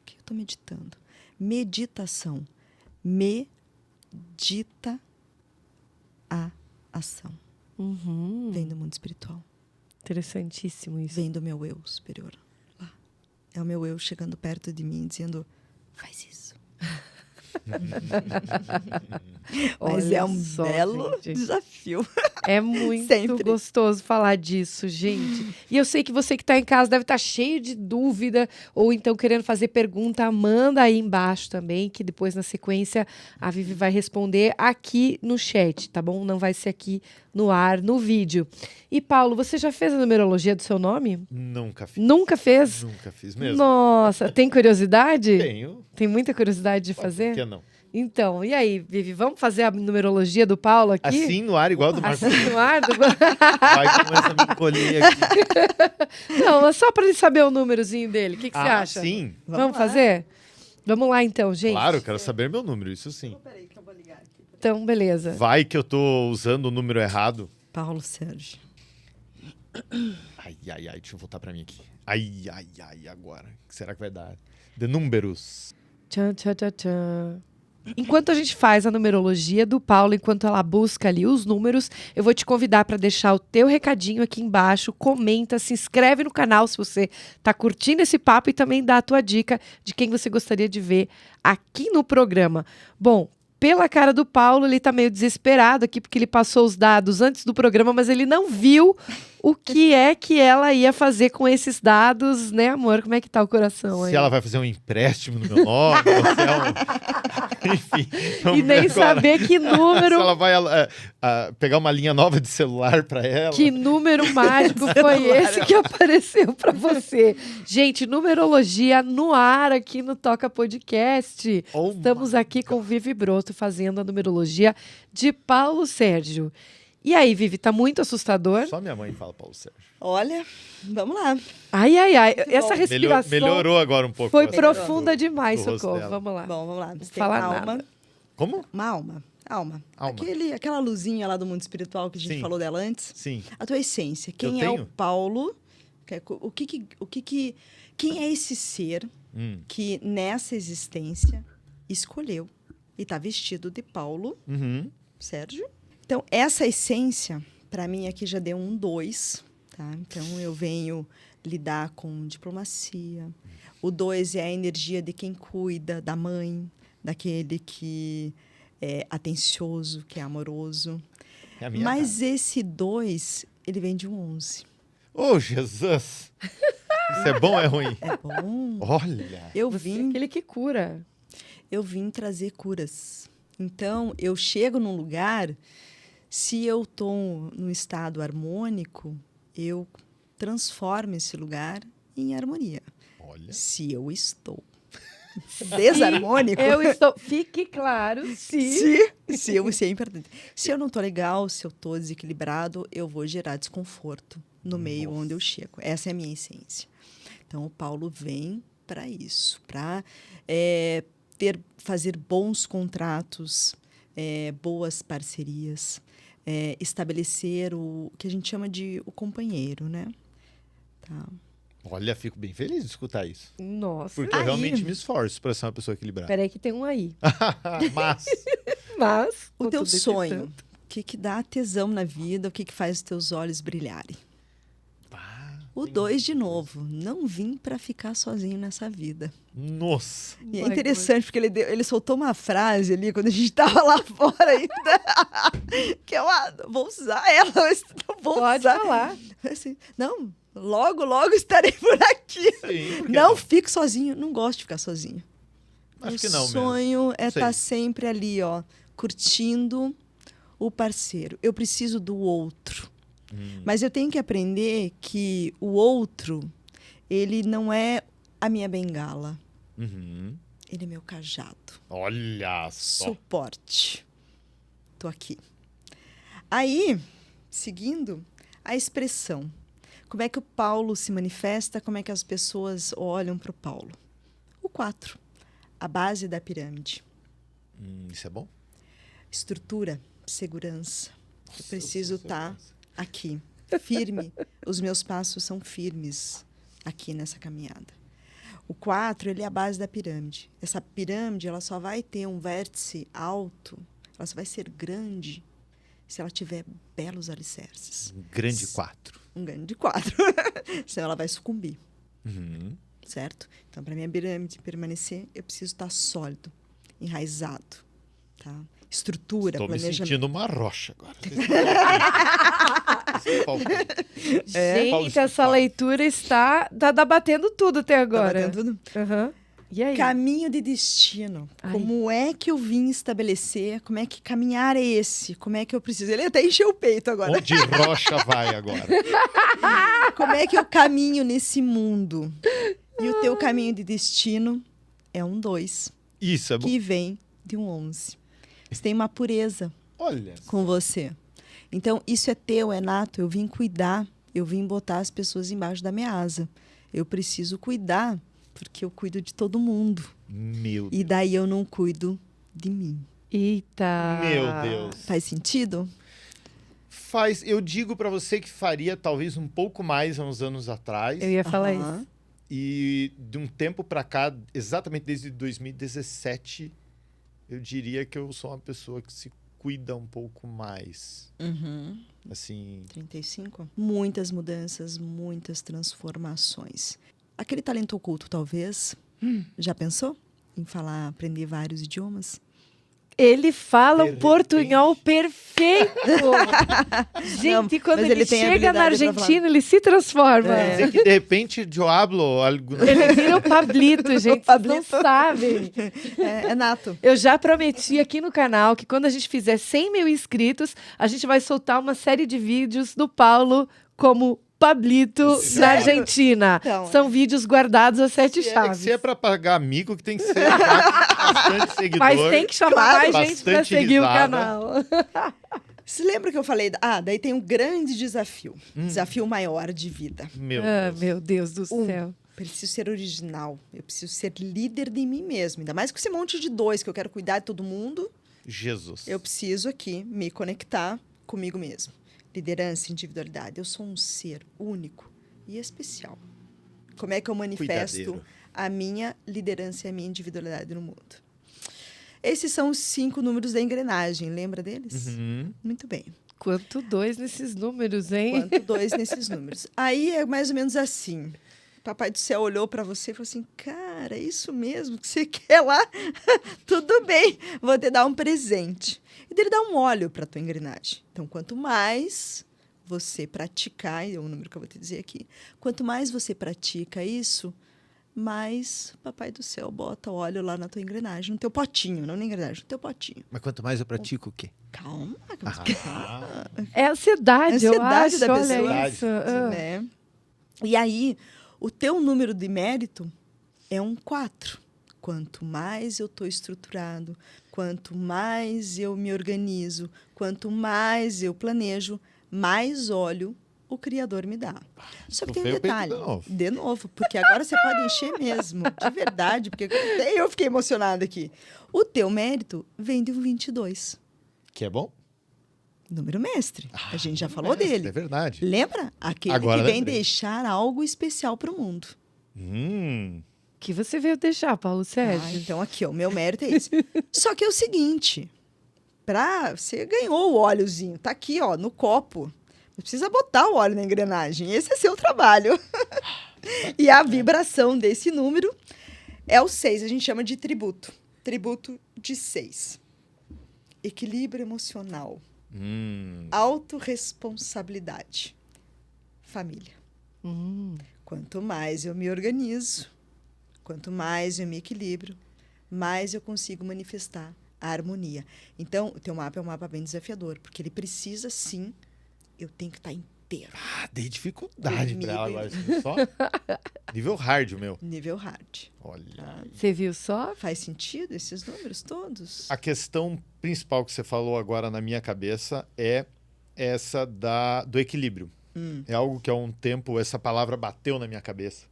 que eu estou meditando? Meditação. Medita a ação. Vem do mundo espiritual. Interessantíssimo isso. Vem do meu eu superior. Lá. É o meu eu chegando perto de mim, dizendo, faz isso. Mas é um belo desafio. É muito Sempre. gostoso falar disso, gente. E eu sei que você que está em casa deve estar cheio de dúvida ou então querendo fazer pergunta, manda aí embaixo também, que depois na sequência a Vivi vai responder aqui no chat, tá bom? Não vai ser aqui no ar, no vídeo. E Paulo, você já fez a numerologia do seu nome? Nunca fiz. Nunca fez? Nunca fiz mesmo. Nossa, tem curiosidade? Tenho. Tem muita curiosidade de fazer? Por que não? Então, e aí, Vivi, vamos fazer a numerologia do Paulo aqui? Assim no ar, igual do Marcos. Assim no ar? Vai começar a me encolher aqui. Não, é só para ele saber o númerozinho dele. O que você acha? Sim. Vamos fazer? Vamos lá, então, gente. Claro, eu quero saber meu número, isso sim. Peraí, que eu vou ligar aqui. Então, beleza. Vai que eu tô usando o número errado. Paulo Sérgio. Ai, deixa eu voltar pra mim aqui. Ai, agora. O que será que vai dar? De números. Tchan, tchan, tchan, tchan. Enquanto a gente faz a numerologia do Paulo, enquanto ela busca ali os números, eu vou te convidar para deixar o teu recadinho aqui embaixo, comenta, se inscreve no canal se você tá curtindo esse papo e também dá a tua dica de quem você gostaria de ver aqui no programa. Bom, pela cara do Paulo, ele tá meio desesperado aqui, porque ele passou os dados antes do programa, mas ele não viu o que é que ela ia fazer com esses dados, né, amor? Como é que tá o coração aí? Se ela vai fazer um empréstimo no meu nome, ou se é um... Enfim. E vamos nem ver agora. saber que número... Se ela vai pegar uma linha nova de celular para ela. Que número mágico foi esse que apareceu para você? Gente, numerologia no ar aqui no Toca Podcast. Oh Estamos aqui com o Vivi Broto fazendo a numerologia de Paulo Sérgio. E aí, Vivi, tá muito assustador? Só minha mãe fala Paulo Sérgio. Olha, vamos lá. Ai. Essa respiração Melhorou agora um pouco. foi a profunda do- demais, do rosto Socorro. dela. Vamos lá. Bom, vamos lá. Você tem falar uma alma. nada. Como? Uma alma. Alma. Alma. Aquela luzinha lá do mundo espiritual que a gente Sim. falou dela antes. Sim. A tua essência. Quem Eu é tenho? o Paulo? Quem é esse ser que nessa existência escolheu e está vestido de Paulo, Uhum. Sérgio? Então, essa essência, para mim, aqui já deu um 2, tá? Então, eu venho lidar com diplomacia. O 2 é a energia de quem cuida, da mãe, daquele que é atencioso, que é amoroso. É a minha Mas esse 2, ele vem de um 11. Oh, Jesus! Isso é bom ou é ruim? É bom. Olha! Eu Você é vim aquele que cura. trazer curas. Então, eu chego num lugar, se eu estou num estado harmônico, eu transformo esse lugar em harmonia. Olha. Se eu estou desarmônico, Eu estou... Fique claro, se eu isso é importante. Se eu não estou legal, se eu estou desequilibrado, eu vou gerar desconforto no meio onde eu chego. Essa é a minha essência. Então, o Paulo vem para isso, para fazer bons contratos, boas parcerias, estabelecer o que a gente chama de o companheiro, né? Tá. Olha, fico bem feliz de escutar isso. Nossa. Porque eu Aí. realmente me esforço para ser uma pessoa equilibrada. Peraí que tem um aí. Mas, Mas... O com teu tudo esse sonho, tanto- o que dá tesão na vida, o que faz os teus olhos brilharem? O 2, de novo, não vim para ficar sozinho nessa vida. nossa! E é Vai, interessante, porque ele soltou uma frase ali, quando a gente estava lá fora ainda, que eu vou usar ela, mas não vou Pode usar. falar. Assim, não, logo estarei por aqui. Sim, por que Não fico sozinho, não gosto de ficar sozinho. Acho o que não mesmo. sonho é Sei. estar sempre ali, ó, curtindo o parceiro. Eu preciso do outro. Mas eu tenho que aprender que o outro, ele não é a minha bengala. Uhum. Ele é meu cajado. Olha só! Suporte. Tô aqui. Aí, seguindo, a expressão. Como é que o Paulo se manifesta? Como é que as pessoas olham para o Paulo? O 4. A base da pirâmide. Isso é bom? Estrutura, segurança. Nossa, Eu preciso eu sou estar segurança. aqui, firme. Os meus passos são firmes aqui nessa caminhada. O 4, ele é a base da pirâmide. Essa pirâmide, ela só vai ter um vértice alto, ela só vai ser grande se ela tiver belos alicerces. Um grande 4. Um grande 4. Senão ela vai sucumbir, Uhum. certo? Então, para minha pirâmide permanecer, eu preciso estar sólido, enraizado, tá? Estrutura, Estou me planejamento. sentindo uma rocha agora. Gente, essa estufado. leitura está batendo tudo até Tá agora. batendo tudo? Aham. E aí? Caminho de destino. Ai. Como é que eu vim estabelecer? Como é que caminhar é esse? Como é que eu preciso? Ele até encheu o peito agora. Onde rocha vai agora? Como é que eu caminho nesse mundo? E o teu caminho de destino é um 2, Isso é bom. que vem de um 11. Você tem uma pureza Olha. com você. Então, isso é teu, é nato. Eu vim cuidar, eu vim botar as pessoas embaixo da minha asa. Eu preciso cuidar, porque eu cuido de todo mundo. Meu E daí eu não cuido de mim. Eita. Meu Deus. Faz sentido? faz... Eu digo pra você que faria talvez um pouco mais há uns anos atrás. Eu ia falar Aham. isso. E de um tempo pra cá, exatamente desde 2017, eu diria que eu sou uma pessoa que se cuida um pouco mais. Uhum. Assim, 35? Muitas mudanças, muitas transformações. Aquele talento oculto, talvez. Já pensou em falar, aprender vários idiomas? Ele fala De um portunhol perfeito. Não, Gente, quando mas ele ele tem chega na habilidade pra falar. Argentina, ele se transforma. quer dizer que de repente eu hablo algo... Ele vira o Pablito, gente. Pablito. Vocês não sabem. É nato. Eu já prometi aqui no canal que quando a gente fizer 100 mil inscritos, a gente vai soltar uma série de vídeos do Paulo como Pablito na Sério? Argentina. Então, São vídeos guardados a 7 Se chaves. é pra pagar amigo, que tem que ser bastante seguidor. Mas tem que chamar Claro, mais gente pra bastante seguir o risada. canal. Se lembra que eu falei? Daí tem um grande desafio. Desafio maior de vida. Meu Ah, Deus. meu Deus do céu. Preciso ser original. Eu preciso ser líder de mim mesmo. Ainda mais com esse monte de dois que eu quero cuidar de todo mundo. Jesus. Eu preciso aqui me conectar comigo mesmo. Liderança, individualidade. Eu sou um ser único e especial. Como é que eu manifesto Cuidadeiro. a minha liderança e a minha individualidade no mundo? Esses são os 5 números da engrenagem. Lembra deles? Uhum. Muito bem. Quanto 2 nesses números, hein? Quanto 2 nesses números. Aí é mais ou menos assim. Papai do céu olhou para você e falou assim: cara, é isso mesmo que você quer lá? Tudo bem, vou te dar um presente. E dele dá um óleo para tua engrenagem. Então, quanto mais você praticar, é o número que eu vou te dizer aqui, quanto mais você pratica isso, mais Papai do céu bota óleo lá na tua engrenagem, no teu potinho, não na engrenagem, no teu potinho. Mas quanto mais eu pratico, o quê? Calma, Ah, É ansiedade, eu Ansiedade acho. da Olha pessoa. isso. Ah. né? E aí, o teu número de mérito é um 4. Quanto mais eu estou estruturado, quanto mais eu me organizo, quanto mais eu planejo, mais óleo o Criador me dá. Só que Tu tem um fez o peito detalhe. de novo. De novo, porque agora você pode encher mesmo, de verdade, porque até eu fiquei emocionada aqui. O teu mérito vem de um 22, que é bom? número mestre. A gente já falou Mestre, dele. É verdade. Lembra? Aquele Agora que vem lembrei. deixar algo especial para o mundo. O que você veio deixar, Paulo Sérgio? Então, aqui, ó, o meu mérito é esse. Só que é o seguinte, você ganhou o óleozinho, tá aqui, ó, no copo. Não precisa botar o óleo na engrenagem. Esse é seu trabalho. E a vibração desse número é o 6, a gente chama de tributo. Tributo de 6. Equilíbrio emocional. Autorresponsabilidade. Família. Quanto mais eu me organizo, quanto mais eu me equilibro, mais eu consigo manifestar a harmonia. Então, o teu mapa é um mapa bem desafiador, porque ele precisa, sim, eu tenho que estar inteiro. Ah, dei dificuldade Comigo pra ela e- agora. Assim, só nível hard o meu. Nível hard. Olha. Você viu só? Faz sentido esses números todos? A questão principal que você falou agora na minha cabeça é essa do equilíbrio. É algo que há um tempo essa palavra bateu na minha cabeça.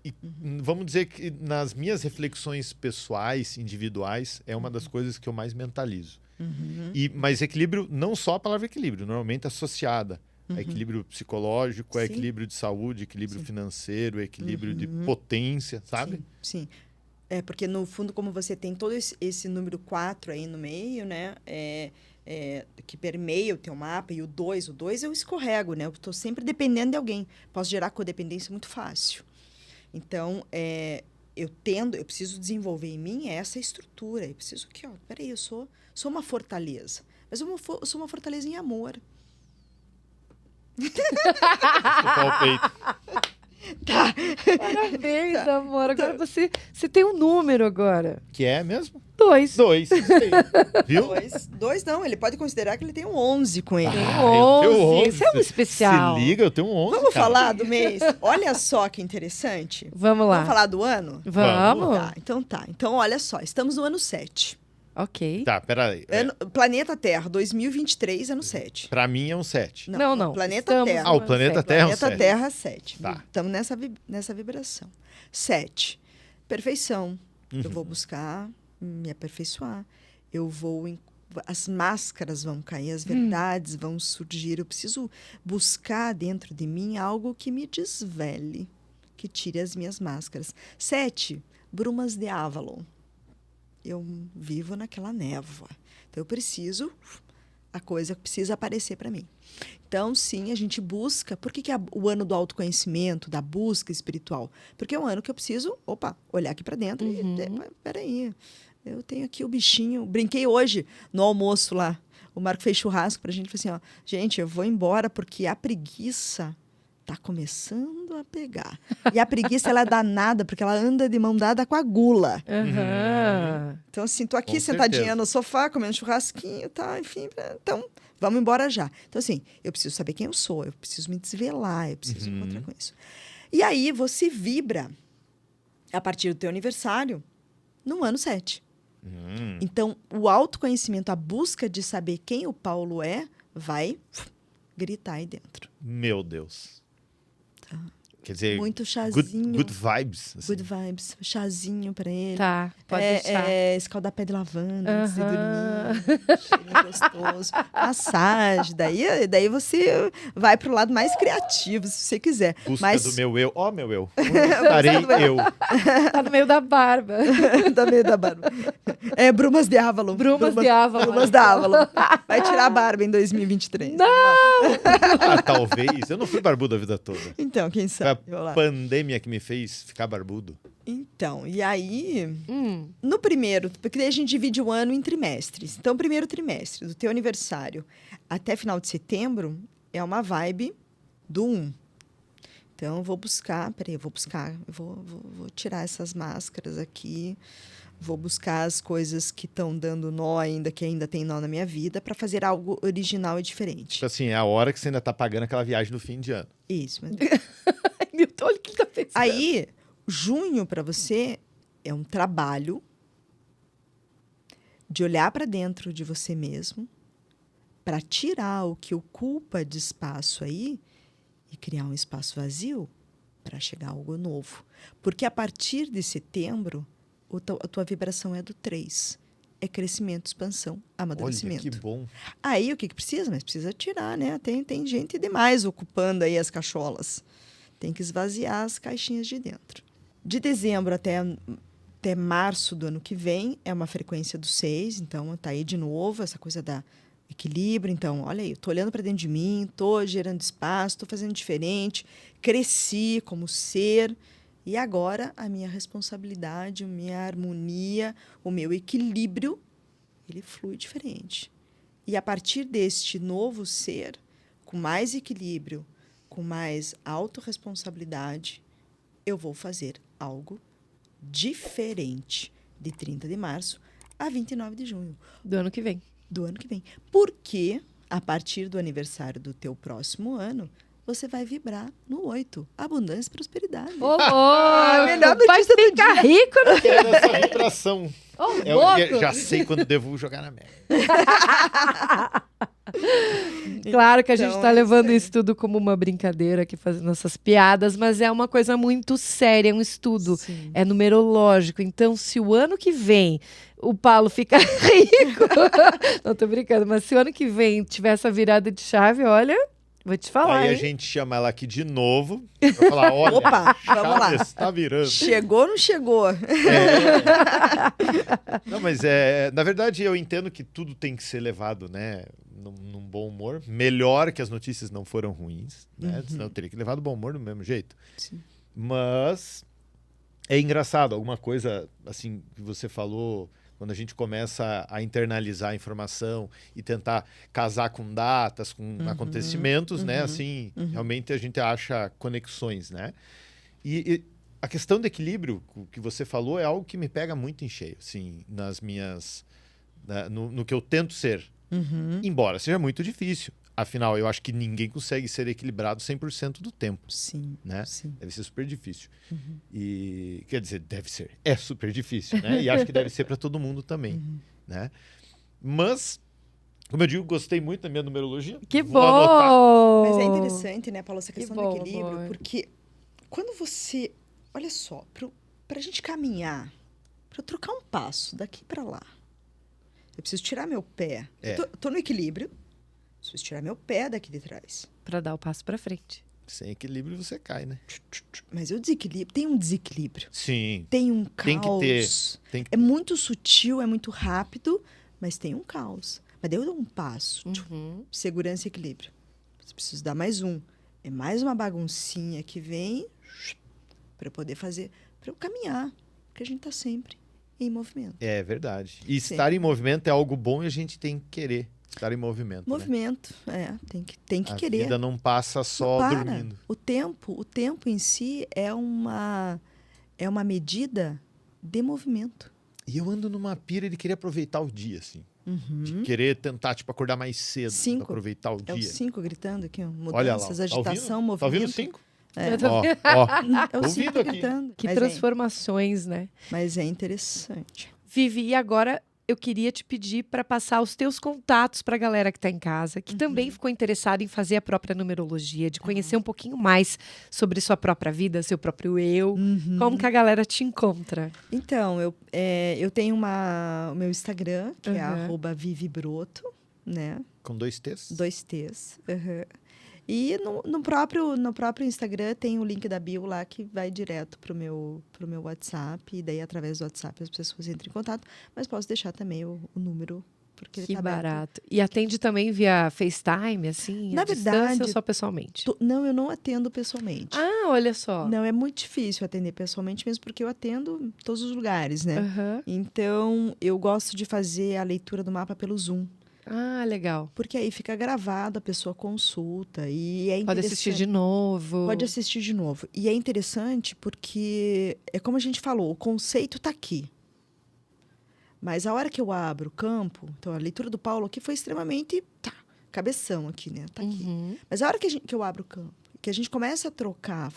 E vamos dizer que nas minhas reflexões pessoais, individuais, é uma das coisas que eu mais mentalizo. Mas equilíbrio, não só a palavra equilíbrio, normalmente associada a equilíbrio psicológico, a Sim. equilíbrio de saúde, equilíbrio financeiro, equilíbrio de potência, sabe? Sim, sim. É, porque no fundo, como você tem todo esse número 4 aí no meio, né? Que permeia o teu mapa, e o 2 eu escorrego, né? Eu estou sempre dependendo de alguém. Posso gerar codependência muito fácil. Então, eu preciso desenvolver em mim essa estrutura. Eu preciso que, ó, peraí, eu sou uma fortaleza. Mas eu sou uma fortaleza em amor. Estufar o peito. Parabéns, amor. Agora você tem um número agora. Que é mesmo? 2. 2. Viu? Dois não, ele pode considerar que ele tem um 11 com ele. Tem Ah, eu tenho 11. 11. Esse é um especial. Se liga, eu tenho um 11, Vamos cara. falar do mês? Olha só que interessante. Vamos lá. Vamos falar do ano? Vamos? Tá. Então, olha só. Estamos no ano 7. Ok. Tá, peraí. Planeta Terra, 2023, ano 7. Pra mim é um 7. Não. Planeta Estamos Terra. Ah, o planeta Terra é um Planeta 7. Terra, 7. Tá. Estamos nessa vibração. 7. Perfeição. Eu vou buscar me aperfeiçoar. Eu vou as máscaras vão cair, as verdades vão surgir. Eu preciso buscar dentro de mim algo que me desvele, que tire as minhas máscaras. 7, brumas de Avalon. Eu vivo naquela névoa. Então, eu preciso... A coisa precisa aparecer para mim. Então, sim, a gente busca... Por que é o ano do autoconhecimento, da busca espiritual? Porque é um ano que eu preciso, olhar aqui para dentro e... Peraí, eu tenho aqui o bichinho... Brinquei hoje no almoço lá. O Marco fez churrasco pra gente. Falei assim, gente, eu vou embora porque a preguiça tá começando a pegar. E a preguiça, ela é danada porque ela anda de mão dada com a gula. Então, assim, tô aqui Com sentadinha certeza. no sofá, comendo churrasquinho, tá, enfim. Então, vamos embora já. Então, assim, eu preciso saber quem eu sou, eu preciso me desvelar, eu preciso encontrar com isso. E aí, você vibra, a partir do teu aniversário, no ano 7. Então, o autoconhecimento, a busca de saber quem o Paulo é, vai gritar aí dentro. Meu Deus. Quer dizer, Muito chazinho. good vibes. assim. Good vibes. Chazinho pra ele. Tá, pode deixar. Escaldar pé de lavanda antes de dormir. Cheirinho gostoso. Massagem. Daí você vai pro lado mais criativo, se você quiser. Busca do meu eu. Meu eu. Onde estarei eu. Tá no meio da barba. Da meio da barba. Brumas de Avalon. Brumas de Avalon. Brumas da Avalon. Vai tirar a barba em 2023. Não! Talvez. Eu não fui barbudo a vida toda. Então, quem Foi a sabe? Vamos lá. pandemia que me fez ficar barbudo. Então, e aí, no primeiro, porque daí a gente divide o ano em trimestres. Então, primeiro trimestre, do teu aniversário até final de setembro, é uma vibe do 1. Então, eu vou buscar, vou tirar essas máscaras aqui, vou buscar as coisas que estão dando nó ainda, que ainda tem nó na minha vida, para fazer algo original e diferente. Tipo assim, é a hora que você ainda tá pagando aquela viagem no fim de ano. Isso, mas... Ai, Milton, olha o que ele tá pensando. Aí, junho para você é um trabalho de olhar para dentro de você mesmo, para tirar o que ocupa de espaço aí e criar um espaço vazio para chegar a algo novo. Porque a partir de setembro, a tua vibração é do 3. É crescimento, expansão, Olha, amadurecimento. que bom. Aí, o que precisa? Mas precisa tirar, né? Tem gente demais ocupando aí as cacholas. Tem que esvaziar as caixinhas de dentro. De dezembro até março do ano que vem, é uma frequência do 6. Então, tá aí de novo essa coisa da equilíbrio. Então, olha aí, eu tô olhando para dentro de mim, tô gerando espaço, tô fazendo diferente, cresci como ser. E agora, a minha responsabilidade, a minha harmonia, o meu equilíbrio, ele flui diferente. E a partir deste novo ser, com mais equilíbrio, com mais autorresponsabilidade, eu vou fazer algo diferente de 30 de março a 29 de junho Do ano que vem. do ano que vem. Porque, a partir do aniversário do teu próximo ano, você vai vibrar no 8. Abundância e prosperidade. Ô, louco! melhor Vai notícia do ficar rico, né? Quero essa vibração. Ô, Eu louco! já sei quando devo jogar na merda. Claro que a gente Então, tá é levando isso aí. isso tudo como uma brincadeira aqui, fazendo essas piadas, mas é uma coisa muito séria, é um estudo. Sim. É numerológico. Então, se o ano que vem o Paulo ficar rico... Não, tô brincando, mas se o ano que vem tiver essa virada de chave, olha, vou te falar, Aí a hein? gente chama ela aqui de novo pra falar, olha, Opa, vamos lá. Chaves tá virando. Chegou ou não chegou? Não, mas na verdade eu entendo que tudo tem que ser levado, né, num bom humor. Melhor que as notícias não foram ruins, né? Senão eu teria que levar do bom humor do mesmo jeito. Sim. Mas é engraçado, alguma coisa assim que você falou, quando a gente começa a internalizar a informação e tentar casar com datas, com acontecimentos, né? Assim, realmente a gente acha conexões, né? E a questão do equilíbrio que você falou é algo que me pega muito em cheio, assim, nas minhas... no que eu tento ser. Embora seja muito difícil. Afinal, eu acho que ninguém consegue ser equilibrado 100% do tempo, Sim, né? sim. Deve ser super difícil. E quer dizer, deve ser. É super difícil, né? E acho que deve ser para todo mundo também, né? Mas, como eu digo, gostei muito da minha numerologia. Que Vou anotar. bom! Mas é interessante, né, Paulo, essa questão bom, do equilíbrio, amor. porque quando você... Olha só, pra gente caminhar, pra eu trocar um passo daqui pra lá, Eu preciso tirar meu pé. É. Tô no equilíbrio. Preciso tirar meu pé daqui de trás. Pra dar o passo pra frente. Sem equilíbrio você cai, né? Mas eu desequilíbrio. Tem um desequilíbrio. Sim. Tem um caos. Tem que ter. Tem que É muito sutil, é muito rápido, mas tem um caos. Mas daí eu dou um passo. Uhum. Segurança e equilíbrio. Preciso dar mais um. É mais uma baguncinha que vem para eu poder fazer, para eu caminhar. Porque a gente tá sempre em movimento. É verdade. E Sim. estar em movimento é algo bom e a gente tem que querer estar em movimento. Né? Movimento, tem que A querer. vida não passa só Não para. dormindo. O tempo em si é uma medida de movimento. E eu ando numa pira de querer aproveitar o dia, assim. Uhum. De querer tentar, tipo, acordar mais cedo. 5. Pra aproveitar o É o dia. 5 gritando aqui, ó. Olha lá. Mudanças, Tá agitação, ouvindo? Tá ouvindo movimento. o 5? É. Eu tô- Ó, É o ouvindo 5 aqui. gritando. Que Mas transformações, né? mas é interessante. Vivi, e agora eu queria te pedir para passar os teus contatos para a galera que está em casa, que também ficou interessada em fazer a própria numerologia, de conhecer um pouquinho mais sobre sua própria vida, seu próprio eu. Como que a galera te encontra? Então, eu tenho o meu Instagram, que é Uhum. @vivibroto, né? Com 2 T's? 2 T's. Uhum. E no próprio Instagram tem o link da bio lá que vai direto pro meu WhatsApp. E daí, através do WhatsApp, as pessoas entram em contato. Mas posso deixar também o número, porque Que ele tá aberto. barato. E atende também via FaceTime, assim? Na à distância, verdade, ou só pessoalmente? Não, eu não atendo pessoalmente. Ah, olha só. Não, é muito difícil atender pessoalmente, mesmo porque eu atendo em todos os lugares, né? Aham. Então, eu gosto de fazer a leitura do mapa pelo Zoom. Ah, legal. Porque aí fica gravado, a pessoa consulta e é interessante. Pode assistir de novo. Pode assistir de novo. E é interessante porque, é como a gente falou, o conceito está aqui. Mas a hora que eu abro o campo, então a leitura do Paulo aqui foi extremamente, cabeção aqui, né? Tá aqui. Uhum. Mas a hora que eu abro o campo, que a gente começa a trocar,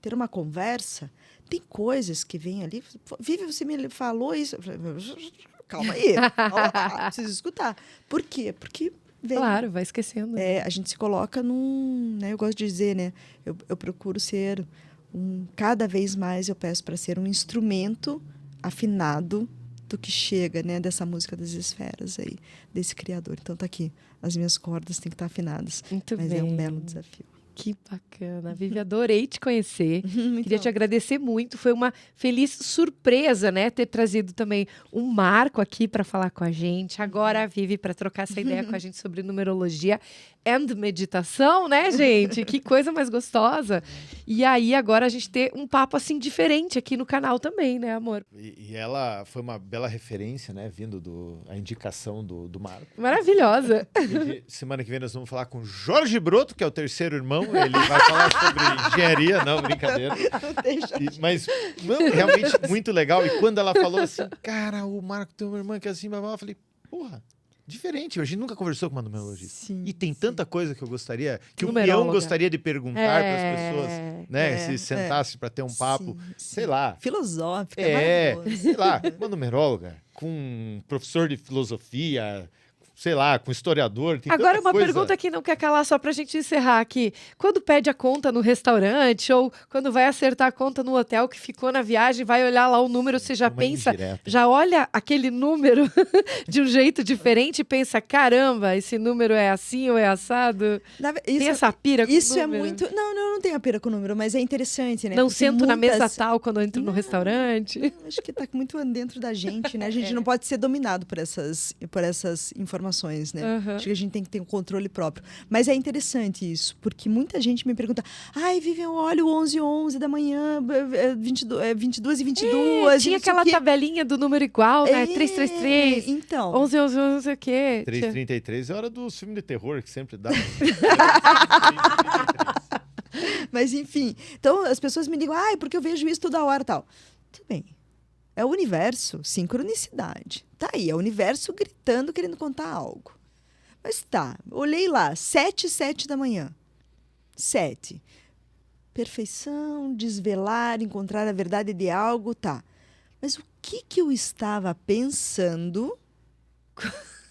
ter uma conversa, tem coisas que vêm ali. Vivi, você me falou isso. Eu falei, calma aí, preciso escutar. Por quê? Porque vem. Claro, vai esquecendo. A gente se coloca num. Né, eu gosto de dizer, né? Eu procuro ser cada vez mais eu peço para ser um instrumento afinado do que chega, né? Dessa música das esferas aí, desse criador. Então tá aqui. As minhas cordas têm que estar afinadas. Muito Mas bem. é um belo desafio. Que bacana. Vivi, adorei te conhecer. Muito Queria te bom. agradecer muito. Foi uma feliz surpresa, né? Ter trazido também um Marco aqui para falar com a gente. Agora a Vivi para trocar essa ideia com a gente sobre numerologia e meditação, né, gente? Que coisa mais gostosa. E aí, agora a gente ter um papo assim diferente aqui no canal também, né, amor? E ela foi uma bela referência, né? Vindo a indicação do Marco. Maravilhosa. Semana que vem nós vamos falar com Jorge Broto, que é o terceiro irmão. Ele vai falar sobre engenharia. Não, brincadeira. Mas realmente muito legal. E quando ela falou assim, cara, o Marco tem uma irmã que é assim, eu falei, porra, diferente. A gente nunca conversou com uma numerologista. Sim, E tem sim. tanta coisa que eu gostaria, que o Numeróloga. peão gostaria de perguntar para as pessoas, né? Se sentasse para ter um papo, Sim, sei sim. lá. Filosófica, É, maravilhoso. sei lá, uma numeróloga, com um professor de filosofia, sei lá, com historiador. Tem Agora, tanta uma coisa. pergunta que não quer calar, só pra gente encerrar aqui. Quando pede a conta no restaurante ou quando vai acertar a conta no hotel que ficou na viagem, vai olhar lá o número, você já Uma pensa, indireta. já olha aquele número de um jeito diferente e pensa, caramba, esse número é assim ou é assado? Tem essa pira com Isso é número? muito. Não tem a pira com o número, mas é interessante, né? Não Porque sento na mesa muitas- tal quando eu entro no restaurante? Acho que tá muito dentro da gente, né? A gente não pode ser dominado por essas informações, né? Aham. Acho que a gente tem que ter um controle próprio. Mas é interessante isso, porque muita gente me pergunta: ai, Vivian, olha o 11h11 da manhã, 22h22. Tinha aquela tabelinha do número igual, né? 333, Então. 11, 11, 11, não sei o quê. 3h33 é hora do filme de terror, que sempre dá. Mas enfim, então as pessoas me ligam, porque eu vejo isso toda hora e tal. Tudo bem. É o universo, sincronicidade. Tá aí, é o universo gritando, querendo contar algo. Mas tá, olhei lá, 7h07 da manhã. 7. Perfeição, desvelar, encontrar a verdade de algo, tá. Mas o que eu estava pensando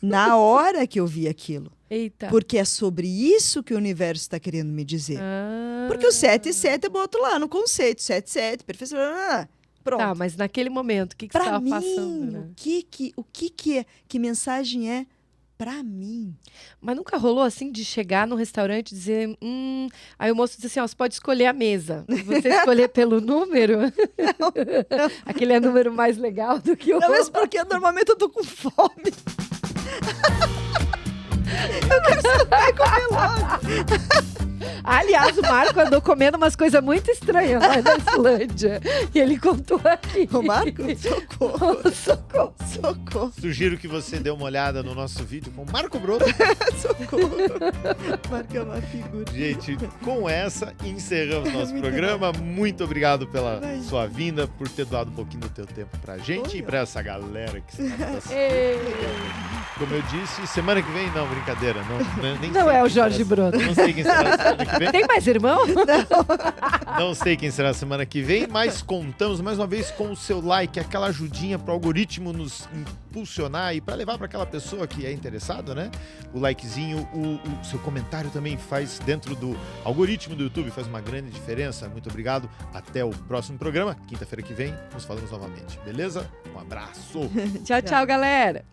na hora que eu vi aquilo? Eita. Porque é sobre isso que o universo está querendo me dizer. Ah. Porque o 7 e 7 eu boto lá no conceito. 7, 7, perfeição. Pronto. Tá, mas naquele momento, o que você Pra estava mim, passando, né? o que é? Que mensagem é pra mim? Mas nunca rolou assim de chegar no restaurante e dizer, aí o moço diz assim, ó, você pode escolher a mesa. E você escolher pelo número? Não. Aquele é número mais legal do que o Não, outro. mas porque normalmente eu tô com fome. Eu quero sentar e comer logo. Aliás, o Marco andou comendo umas coisas muito estranhas lá na Islândia. E ele contou aqui. Ô, Marco, socorro. Socorro. Socorro. Sugiro que você dê uma olhada no nosso vídeo com o Marco Broto. Socorro. Marco é uma figura. Gente, com essa encerramos nosso Muito programa. Muito obrigado pela Vai. sua vinda, por ter doado um pouquinho do teu tempo pra gente e pra essa galera que está nos assistindo. Ei. Como eu disse, semana que vem, não, brincadeira. Nem Não sei é o quem Jorge será- Broto. Não sei quem será semana que vem. Tem mais irmão? Não sei quem será semana que vem, mas contamos mais uma vez com o seu like, aquela ajudinha pro algoritmo nos impulsionar e para levar para aquela pessoa que é interessado, né? O likezinho, o seu comentário também faz dentro do algoritmo do YouTube, faz uma grande diferença. Muito obrigado. Até o próximo programa. Quinta-feira que vem, nos falamos novamente. Beleza? Um abraço. Tchau, tchau, galera.